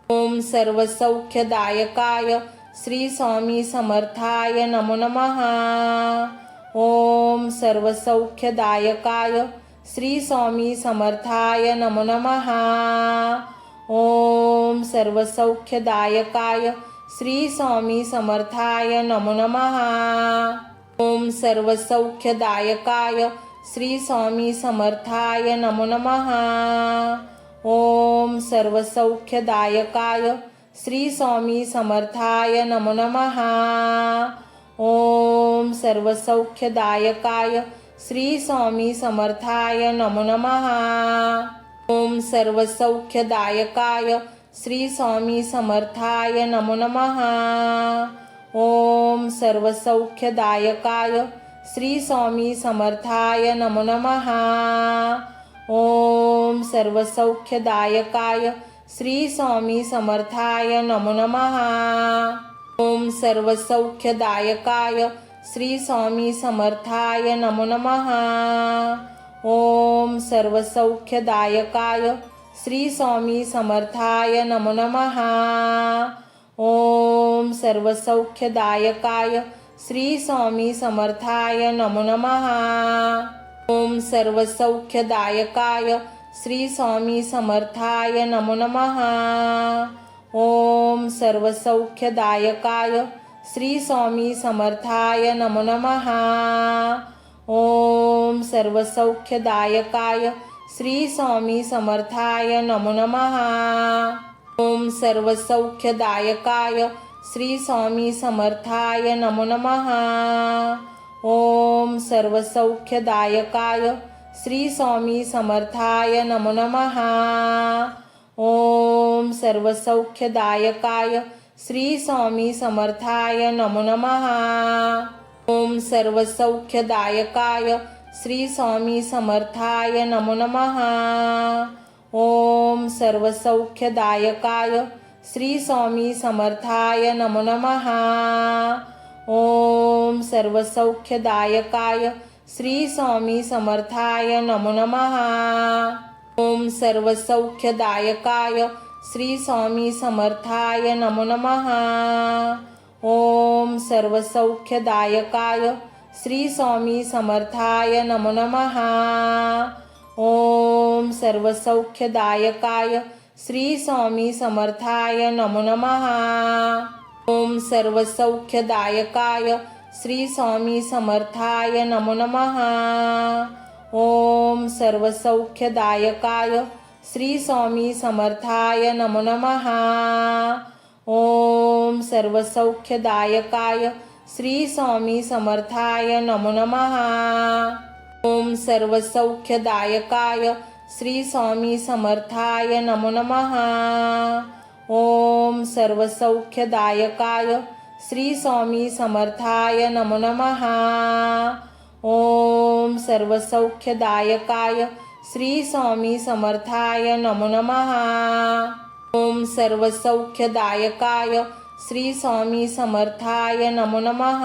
ओम सर्वसौख्यदायकाय श्री स्वामी समर्थाय नमो नमः। ओम सर्वसौख्यदायकाय श्री स्वामी समर्थाय नमो नमः। ओम सर्वसौख्यदायकाय श्री स्वामी समर्थाय नमो नमः। ओम सर्वसौख्यदायकाय श्री स्वामी समर्थाय नमो नमः। ओम सर्वसौख्यदायकाय श्री स्वामी समर्थाय नमो नमः। ओम सर्वसौख्यदायकाय श्री स्वामी समर्थाय नमो नमः। ओम सर्वसौख्यदायकाय श्री स्वामी समर्थाय नमो नमः। ओम सर्वसौख्यदायकाय श्री स्वामी समर्थाय नमो नमः। ओम सर्वसौख्यदायकाय श्री स्वामी समर्थाय नमो नमः। ओम सर्वसौख्यदायकाय श्री स्वामी समर्थाय नमो नमः। ओम सर्वसौख्यदायकाय श्री स्वामी समर्थाय नमो नमः। ओम सर्वसौख्यदायकाय श्री स्वामी समर्थाय नमो नमः। ओम सर्वसौख्यदायकाय श्री स्वामी समर्थाय नमो नमः। ओम सर्वसौख्यदायकाय श्री स्वामी समर्थाय नमो नमः। ओम सर्वसौख्यदायकाय श्री स्वामी समर्थाय नमो नमः। ओम सर्वसौख्यदायकाय श्री स्वामी समर्थाय नमो नमः। ओम सर्वसौख्यदायकाय श्री स्वामी समर्थाय नमो नमः। ओम सर्वसौख्यदायकाय श्री स्वामी समर्थाय नमो नमः। ओम सर्वसौख्यदायकाय श्री स्वामी समर्थाय नमो नमः। ओम सर्वसौख्यदायकाय श्री स्वामी समर्थाय नमो नमः। ओम सर्वसौख्यदायकाय श्री स्वामी समर्थाय नमो नमः। ओम सर्वसौख्यदायकाय श्री स्वामी समर्थाय नमो नमः। ओम सर्वसौख्यदायकाय श्री स्वामी समर्थाय नमो नमः। ओम सर्वसौख्यदायकाय श्री स्वामी समर्थाय नमो नमः। ओम सर्वसौख्यदायकाय श्री स्वामी समर्थाय नमो नमः। ओम सर्वसौख्यदायकाय श्री स्वामी समर्थाय नमो नमः। ओम सर्वसौख्यदायकाय श्री स्वामी समर्थाय नमो नमः। ओम सर्वसौख्यदायकाय श्री स्वामी समर्थाय नमो नमः। ओम सर्वसौख्यदायकाय श्री स्वामी समर्थाय नमो नमः। ओम सर्वसौख्यदायकाय श्री स्वामी समर्थाय नमो नमः। ओम सर्वसौख्यदायकाय श्री स्वामी समर्थाय नमो नमः।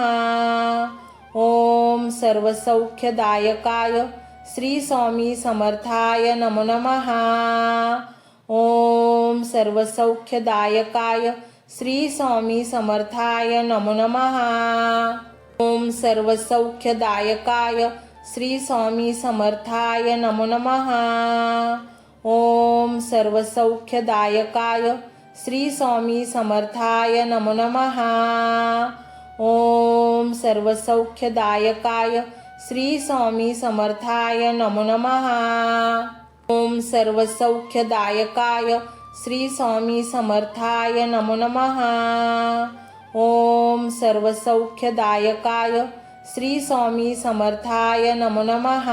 ओम सर्वसौख्यदायकाय श्री स्वामी समर्थाय नमो नमः। ओम सर्वसौख्यदायकाय श्री स्वामी समर्थाय नमो नमः। ओम सर्वसौख्यदायकाय श्री स्वामी समर्थाय नमो नमः। ओम सर्वसौख्यदायकाय श्री स्वामी समर्थाय नमो नमः। ओम सर्वसौख्यदायकाय श्री स्वामी समर्थाय नमो नमः। ओम सर्वसौख्यदायकाय श्री स्वामी समर्थाय नमो नमः। ओम सर्वसौख्यदायकाय श्री स्वामी समर्थाय नमो नमः।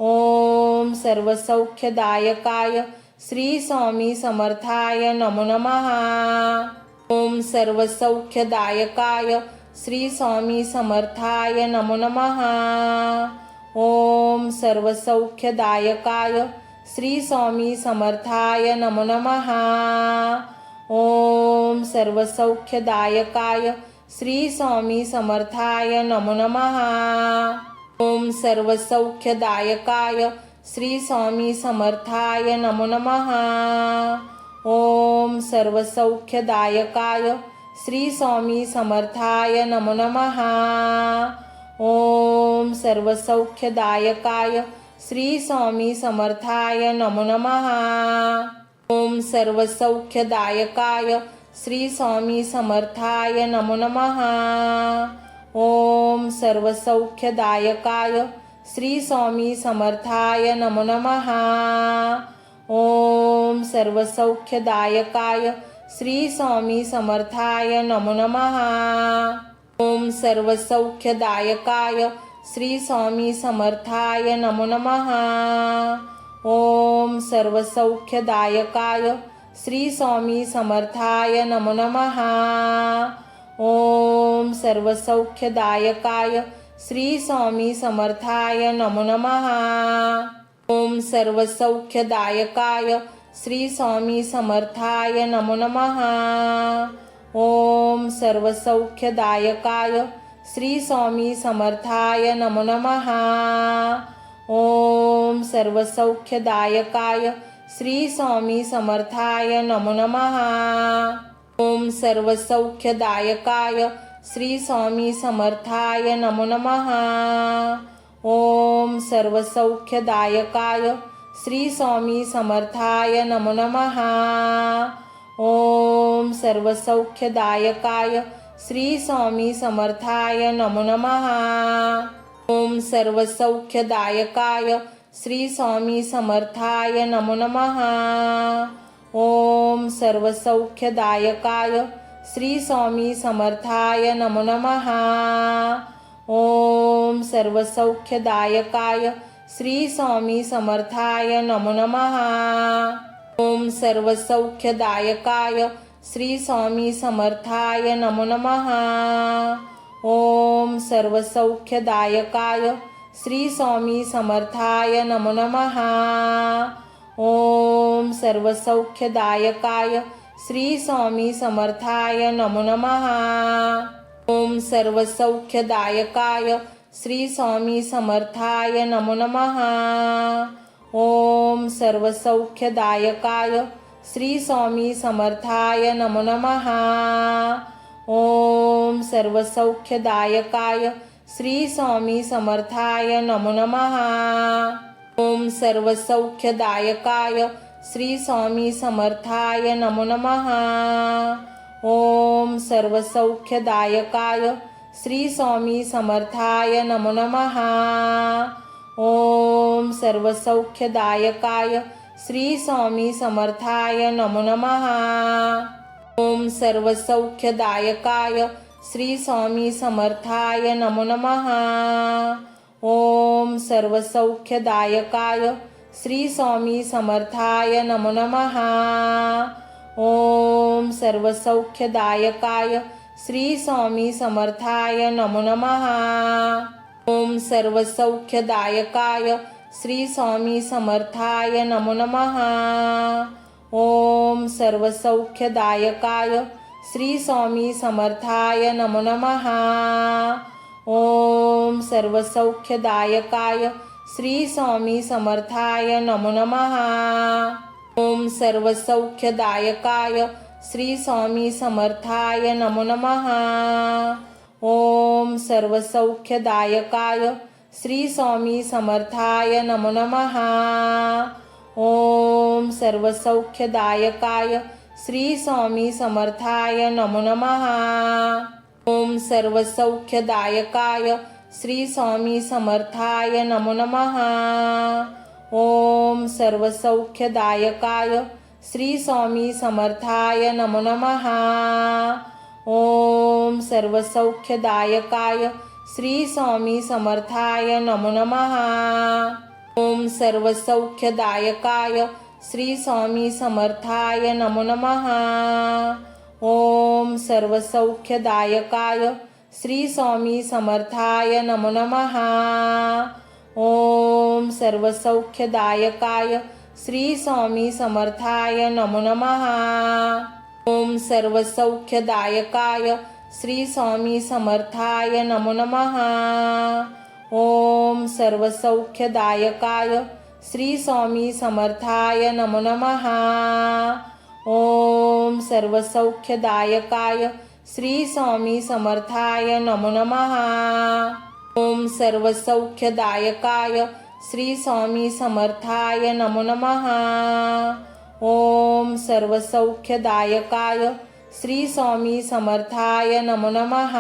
ओम सर्वसौख्यदायकाय श्री स्वामी समर्थाय नमो नमः। ओम सर्वसौख्यदायकाय श्री स्वामी समर्थाय नमो नमः। ओम सर्वसौख्यदायकाय श्री स्वामी समर्थाय नमो नमः। ओम सर्वसौख्यदायकाय श्री स्वामी समर्थाय नमो नमः। ओम सर्वसौख्यदायकाय श्री स्वामी समर्थाय नमो नमः। ओम सर्वसौख्यदायकाय श्री स्वामी समर्थाय नमो नमः। ओम सर्वसौख्यदायकाय श्री स्वामी समर्थाय नमो नमः। ओम सर्वसौख्यदायकाय श्री स्वामी समर्थाय नमो नमः। ओम सर्वसौख्यदायकाय श्री स्वामी समर्थाय नमो नमः। ओम सर्वसौख्यदायकाय श्री स्वामी समर्थाय नमो नमः। ओम सर्वसौख्यदायकाय श्री स्वामी समर्थाय नमो नमः। ओम सर्वसौख्यदायकाय श्री स्वामी समर्थाय नमो नमः। ओम सर्वसौख्यदायकाय श्री स्वामी समर्थाय नमो नमः। ओम सर्वसौख्यदायकाय श्री स्वामी समर्थाय नमो नमः। ओम सर्वसौख्यदायकाय श्री स्वामी समर्थाय नमो नमः। ओम सर्वसौख्यदायकाय श्री स्वामी समर्थाय नमो नमः। ओम सर्वसौख्यदायकाय श्री स्वामी समर्थाय नमो नमः। ओम सर्वसौख्यदायकाय श्री स्वामी समर्थाय नमो नमः। ओम सर्वसौख्यदायकाय श्री स्वामी समर्थाय नमो नमः। ओम सर्वसौख्यदायकाय श्री स्वामी समर्थाय नमो नमः। ओम सर्वसौख्यदायकाय श्री स्वामी समर्थाय नमो नमः। ओम सर्वसौख्यदायकाय श्री स्वामी समर्थाय नमो नमः। ओम सर्वसौख्यदायकाय श्री स्वामी समर्थाय नमो नमः। ओम सर्वसौख्यदायकाय श्री स्वामी समर्थाय नमो नमः। ओम सर्वसौख्यदायकाय श्री स्वामी समर्थाय नमो नमः। ओम सर्वसौख्यदायकाय श्री स्वामी समर्थाय नमो नमः। ओम सर्वसौख्यदायकाय श्री स्वामी समर्थाय नमो नमः। ओम सर्वसौख्यदायकाय श्री स्वामी समर्थाय नमो नमः। ओम सर्वसौख्यदायकाय श्री स्वामी समर्थाय नमो नमः। ओम सर्वसौख्यदायकाय श्री स्वामी समर्थाय नमो नमः। ओम सर्वसौख्यदायकाय श्री स्वामी समर्थाय नमो नमः। ओम सर्वसौख्यदायकाय श्री स्वामी समर्थाय नमो नमः। ओम सर्वसौख्यदायकाय श्री स्वामी समर्थाय नमो नमः। ओम सर्वसौख्यदायकाय श्री स्वामी समर्थाय नमो नमः। ओम सर्वसौख्यदायकाय श्री स्वामी समर्थाय नमो नमः। ओम सर्वसौख्यदायकाय श्री स्वामी समर्थाय नमो नमः। ओम सर्वसौख्यदायकाय श्री स्वामी समर्थाय नमो नमः। ओम सर्वसौख्यदायकाय श्री स्वामी समर्थाय नमो नमः। ओम सर्वसौख्यदायकाय श्री स्वामी समर्थाय नमो नमः। ओम सर्वसौख्यदायकाय श्री स्वामी समर्थाय नमो नमः। ओम सर्वसौख्यदायकाय श्री स्वामी समर्थाय नमो नमः। ओम सर्वसौख्यदायकाय श्री स्वामी समर्थाय नमो नमः। ओम सर्वसौख्यदायकाय श्री स्वामी समर्थाय नमो नमः। ओम सर्वसौख्यदायकाय श्री स्वामी समर्थाय नमो नमः। ओम सर्वसौख्यदायकाय श्री स्वामी समर्थाय नमो नमः। ओम सर्वसौख्यदायकाय श्री स्वामी समर्थाय नमो नमः। ओम सर्वसौख्यदायकाय श्री स्वामी समर्थाय नमो नमः। ओम सर्वसौख्यदायकाय श्री स्वामी समर्थाय नमो नमः। ओम सर्वसौख्यदायकाय श्री स्वामी समर्थाय नमो नमः। ओम सर्वसौख्यदायकाय श्री स्वामी समर्थाय नमो नमः। ओम सर्वसौख्यदायकाय श्री स्वामी समर्थाय नमो नमः।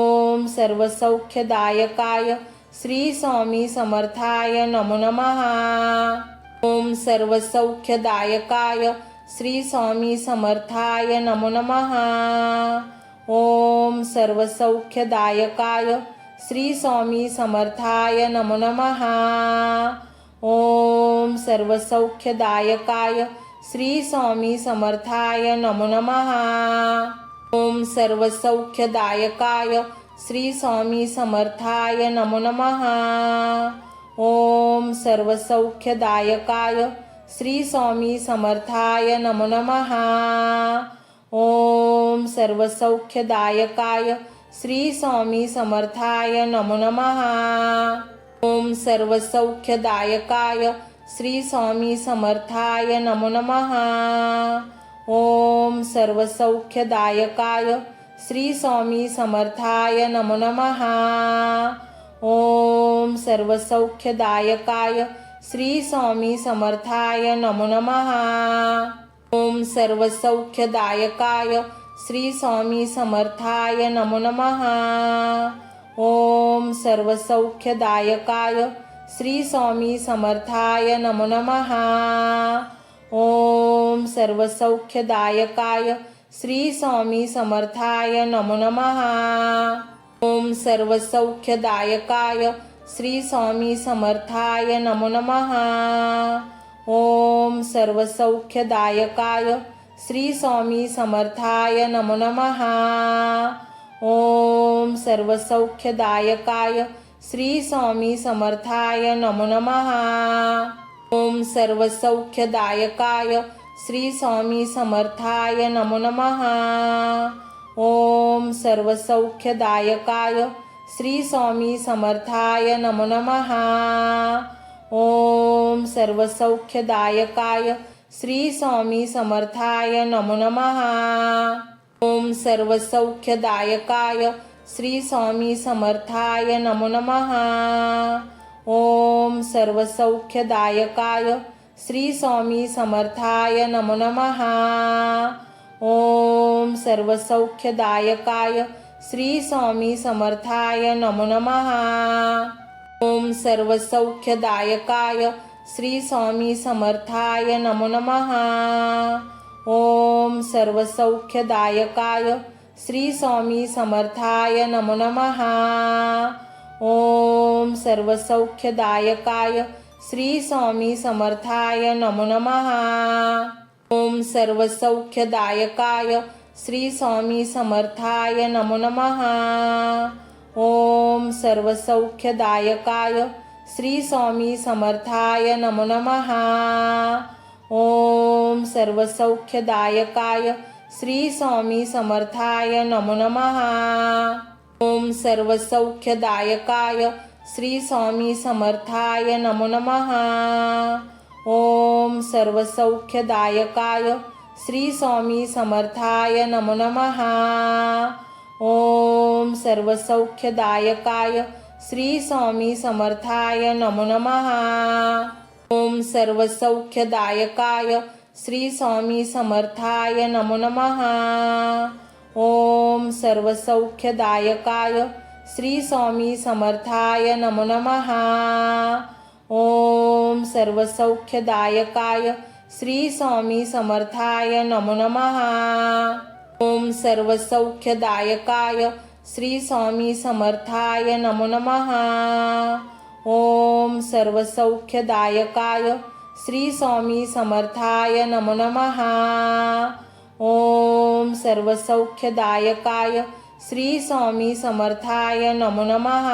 ओम सर्वसौख्यदायकाय श्री स्वामी समर्थाय नमो नमः। ओम सर्वसौख्यदायकाय श्री स्वामी समर्थाय नमो नमः। ओम सर्वसौख्यदायकाय श्री स्वामी समर्थाय नमो नमः। ओम सर्वसौख्यदायकाय श्री स्वामी समर्थाय नमो नमः। ओम सर्वसौख्यदायकाय श्री स्वामी समर्थाय नमो नमः। ओम सर्वसौख्यदायकाय श्री स्वामी समर्थाय नमो नमः। ओम सर्वसौख्यदायकाय श्री स्वामी समर्थाय नमो नमः। ओम सर्वसौख्यदायकाय श्री स्वामी समर्थाय नमो नमः। ओम सर्वसौख्यदायकाय श्री स्वामी समर्थाय नमो नमः। ओम सर्वसौख्यदायकाय श्री स्वामी समर्थाय नमो नमः। ओम सर्वसौख्यदायकाय श्री स्वामी समर्थाय नमो नमः। ओम सर्वसौख्यदायकाय श्री स्वामी समर्थाय नमो नमः। ओम सर्वसौख्यदायकाय श्री स्वामी समर्थाय नमो नमः। ओम सर्वसौख्यदायकाय श्री स्वामी समर्थाय नमो नमः। ओम सर्वसौख्यदायकाय श्री स्वामी समर्थाय नमो नमः। ओम सर्वसौख्यदायकाय श्री स्वामी समर्थाय नमो नमः। ओम सर्वसौख्यदायकाय श्री स्वामी समर्थाय नमो नमः। ओम सर्वसौख्यदायकाय श्री स्वामी समर्थाय नमो नमः। ओम सर्वसौख्यदायकाय श्री स्वामी समर्थाय नमो नमः। ओम सर्वसौख्यदायकाय श्री स्वामी समर्थाय नमो नमः। ओम सर्वसौख्यदायकाय श्री स्वामी समर्थाय नमो नमः। ओम सर्वसौख्यदायकाय श्री स्वामी समर्थाय नमो नमः। ओम सर्वसौख्यदायकाय श्री स्वामी समर्थाय नमो नमः। ओम सर्वसौख्यदायकाय श्री स्वामी समर्थाय नमो नमः। ओम सर्वसौख्यदायकाय श्री स्वामी समर्थाय नमो नमः। ओम सर्वसौख्यदायकाय श्री स्वामी समर्थाय नमो नमः। ओम सर्वसौख्यदायकाय श्री स्वामी समर्थाय नमो नमः। ओम सर्वसौख्यदायकाय श्री स्वामी समर्थाय नमो नमः। ओम सर्वसौख्यदायकाय श्री स्वामी समर्थाय नमो नमः। ओम सर्वसौख्यदायकाय श्री स्वामी समर्थाय नमो नमः। ओम सर्वसौख्यदायकाय श्री स्वामी समर्थाय नमो नमः। ओम सर्वसौख्यदायकाय श्री स्वामी समर्थाय नमो नमः। ओम सर्वसौख्यदायकाय श्री स्वामी समर्थाय नमो नमः। ओम सर्वसौख्यदायकाय श्री स्वामी समर्थाय नमो नमः। ओम सर्वसौख्यदायकाय श्री स्वामी समर्थाय नमो नमः। ओम सर्वसौख्यदायकाय श्री स्वामी समर्थाय नमो नमः। ओम सर्वसौख्यदायकाय श्री स्वामी समर्थाय नमो नमः।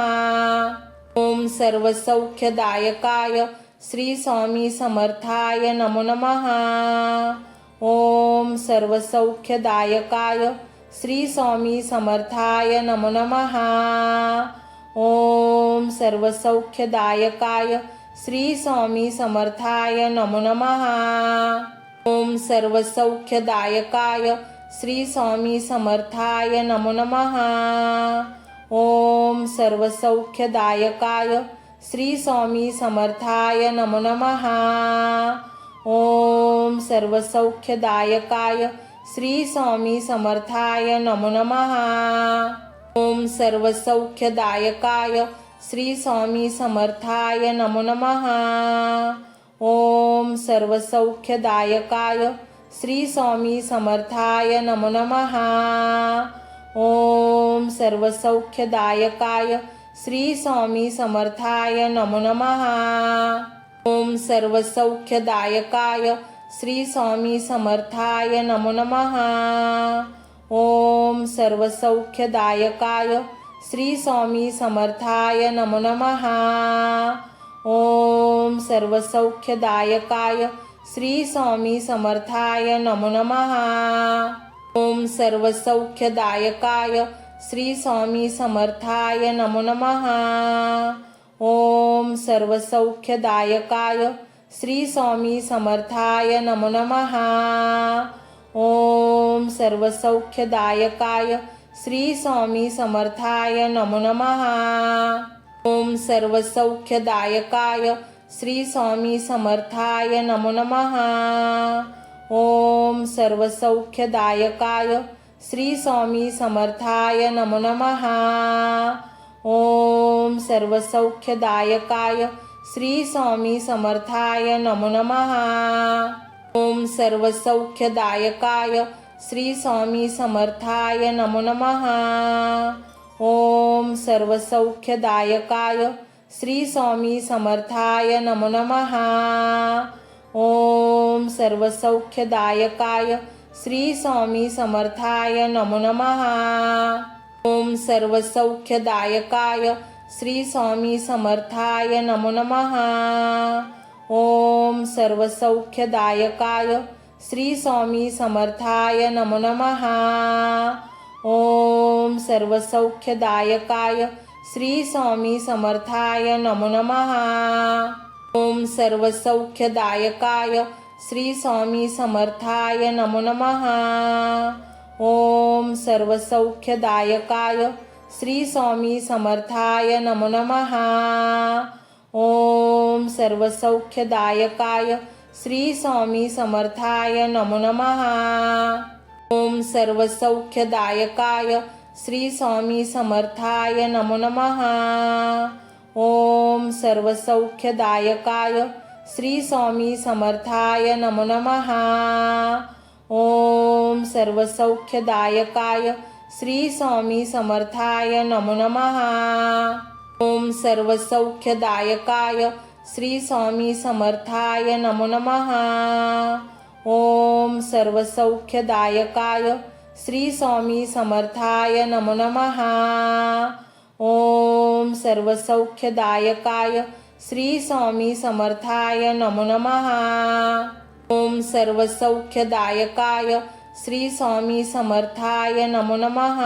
ओम सर्वसौख्यदायकाय श्री स्वामी समर्थाय नमो नमः। ओम सर्वसौख्यदायकाय श्री स्वामी समर्थाय नमो नमः। ओम सर्वसौख्यदायकाय श्री स्वामी समर्थाय नमो नमः। ओम सर्वसौख्यदायकाय श्री स्वामी समर्थाय नमो नमः। ओम सर्वसौख्यदायकाय श्री स्वामी समर्थाय नमो नमः। ओम सर्वसौख्यदायकाय श्री स्वामी समर्थाय नमो नमः। ओम सर्वसौख्यदायकाय श्री स्वामी समर्थाय नमो नमः। ओम सर्वसौख्यदायकाय श्री स्वामी समर्थाय नमो नमः। ओम सर्वसौख्यदायकाय श्री स्वामी समर्थाय नमो नमः। ओम सर्वसौख्यदायकाय श्री स्वामी समर्थाय नमो नमः। ओम सर्वसौख्यदायकाय श्री स्वामी समर्थाय नमो नमः। ओम सर्वसौख्यदायकाय श्री स्वामी समर्थाय नमो नमः। ओम सर्वसौख्यदायकाय श्री स्वामी समर्थाय नमो नमः। ओम सर्वसौख्यदायकाय श्री स्वामी समर्थाय नमो नमः। ओम सर्वसौख्यदायकाय श्री स्वामी समर्थाय नमो नमः। ओम सर्वसौख्यदायकाय श्री स्वामी समर्थाय नमो नमः। ओम सर्वसौख्यदायकाय श्री स्वामी समर्थाय नमो नमः। ओम सर्वसौख्यदायकाय श्री स्वामी समर्थाय नमो नमः। ओम सर्वसौख्यदायकाय श्री स्वामी समर्थाय नमो नमः। ओम सर्वसौख्यदायकाय श्री स्वामी समर्थाय नमो नमः। ओम सर्वसौख्यदायकाय श्री स्वामी समर्थाय नमो नमः। ओम सर्वसौख्यदायकाय श्री स्वामी समर्थाय नमो नमः। ओम सर्वसौख्यदायकाय श्री स्वामी समर्थाय नमो नमः। ओम सर्वसौख्यदायकाय श्री स्वामी समर्थाय नमो नमः। ओम सर्वसौख्यदायकाय श्री स्वामी समर्थाय नमो नमः। ओम सर्वसौख्यदायकाय श्री स्वामी समर्थाय नमो नमः। ओम सर्वसौख्यदायकाय श्री स्वामी समर्थाय नमो नमः। ओम सर्वसौख्यदायकाय श्री स्वामी समर्थाय नमो नमः। ओम सर्वसौख्यदायकाय श्री स्वामी समर्थाय नमो नमः। ओम सर्वसौख्यदायकाय श्री स्वामी समर्थाय नमो नमः। ओम सर्वसौख्यदायकाय श्री स्वामी समर्थाय नमो नमः। ओम सर्वसौख्यदायकाय श्री स्वामी समर्थाय नमो नमः। ओम सर्वसौख्यदायकाय श्री स्वामी समर्थाय नमो नमः। ओम सर्वसौख्यदायकाय श्री स्वामी समर्थाय नमो नमः।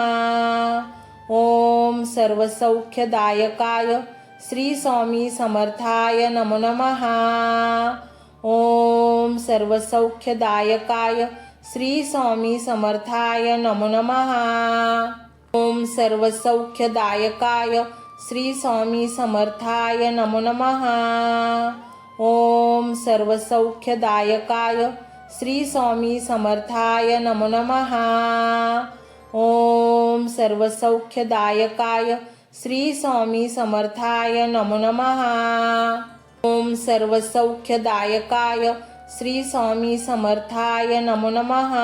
ओम सर्वसौख्यदायकाय श्री स्वामी समर्थाय नमो नमः। ओम सर्वसौख्यदायकाय श्री स्वामी समर्थाय नमो नमः। ओम सर्वसौख्यदायकाय श्री स्वामी समर्थाय नमो नमः। ओम सर्वसौख्यदायकाय श्री स्वामी समर्थाय नमो नमः। ओम सर्वसौख्यदायकाय श्री स्वामी समर्थाय नमो नमः। ओम सर्वसौख्यदायकाय श्री स्वामी समर्थाय नमो नमः।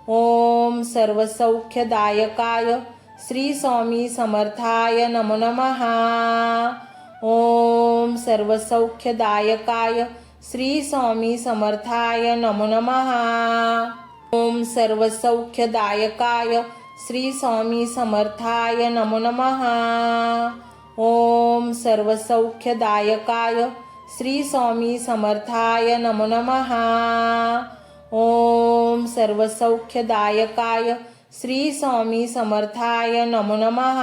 ओम सर्वसौख्यदायकाय श्री स्वामी समर्थाय नमो नमः। ओम सर्वसौख्यदायकाय श्री स्वामी समर्थाय नमो नमः। ओम सर्वसौख्यदायकाय श्री स्वामी समर्थाय नमो नमः। ओम सर्वसौख्यदायकाय श्री स्वामी समर्थाय नमो नमः। ओम सर्वसौख्यदायकाय श्री स्वामी समर्थाय नमो नमः।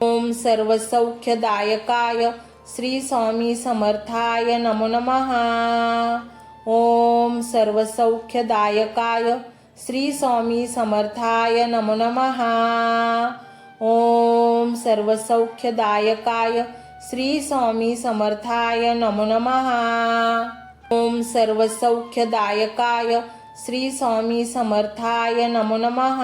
ओम सर्वसौख्यदायकाय श्री स्वामी समर्थाय नमो नमः। ओम सर्वसौख्यदायकाय श्री स्वामी समर्थाय नमो नमः। ओम सर्वसौख्यदायकाय श्री स्वामी समर्थाय नमो नमः। ओम सर्वसौख्यदायकाय श्री स्वामी समर्थाय नमो नमः।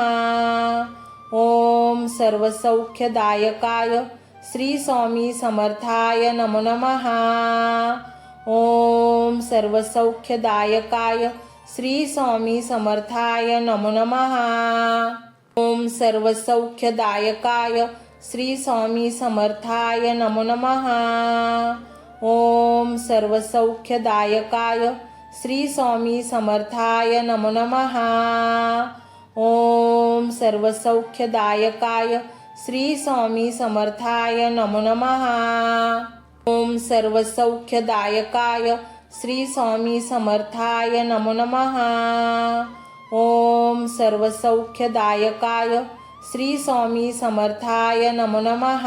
ओम सर्वसौख्यदायकाय श्री स्वामी समर्थाय नमो नमः। ओम सर्वसौख्यदायकाय श्री स्वामी समर्थाय नमो नमः। ओम सर्वसौख्यदायकाय श्री स्वामी समर्थाय नमो नमः। ओम सर्वसौख्यदायकाय श्री स्वामी समर्थाय नमो नमः। ओम सर्वसौख्यदायकाय श्री स्वामी समर्थाय नमो नमः। ओम सर्वसौख्यदायकाय श्री स्वामी समर्थाय नमो नमः। ओम सर्वसौख्यदायकाय श्री स्वामी समर्थाय नमो नमः।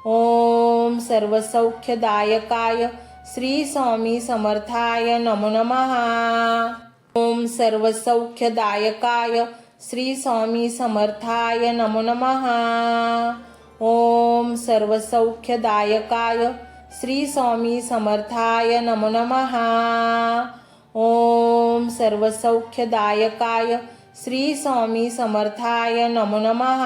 ओम सर्वसौख्यदायकाय श्री स्वामी समर्थाय नमो नमः। ओम सर्वसौख्यदायकाय श्री स्वामी समर्थाय नमो नमः। ओम सर्वसौख्यदायकाय श्री स्वामी समर्थाय नमो नमः। ओम सर्वसौख्यदायकाय श्री स्वामी समर्थाय नमो नमः।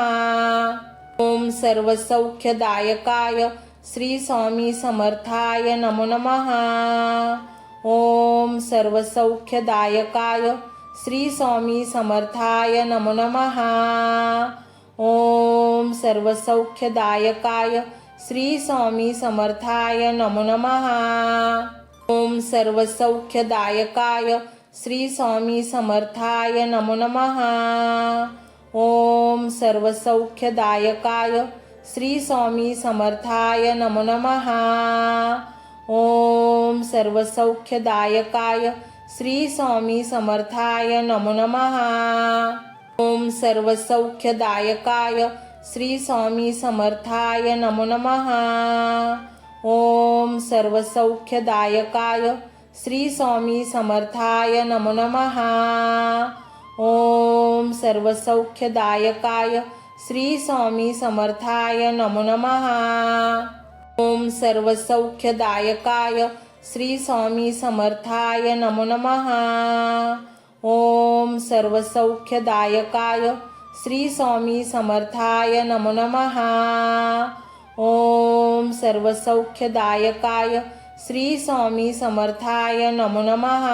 ओम सर्वसौख्यदायकाय श्री स्वामी समर्थाय नमो नमः। ओम सर्वसौख्यदायकाय श्री स्वामी समर्थाय नमो नमः। ओम सर्वसौख्यदायकाय श्री स्वामी समर्थाय नमो नमः। ओम सर्वसौख्यदायकाय श्री स्वामी समर्थाय नमो नमः। ओम सर्वसौख्यदायकाय श्री स्वामी समर्थाय नमो नमः। ओम सर्वसौख्यदायकाय श्री स्वामी समर्थाय नमो नमः। ओम सर्वसौख्यदायकाय श्री स्वामी समर्थाय नमो नमः। ओम सर्वसौख्यदायकाय श्री स्वामी समर्थाय नमो नमः। ओम सर्वसौख्यदायकाय श्री स्वामी समर्थाय नमो नमः। ओम सर्वसौख्यदायकाय श्री स्वामी समर्थाय नमो नमः। ओम सर्वसौख्यदायकाय श्री स्वामी समर्थाय नमो नमः. ओम सर्वसौख्यदायकाय श्री स्वामी समर्थाय नमो नमः.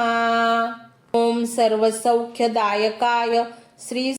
ओम सर्वसौख्यदायकाय श्री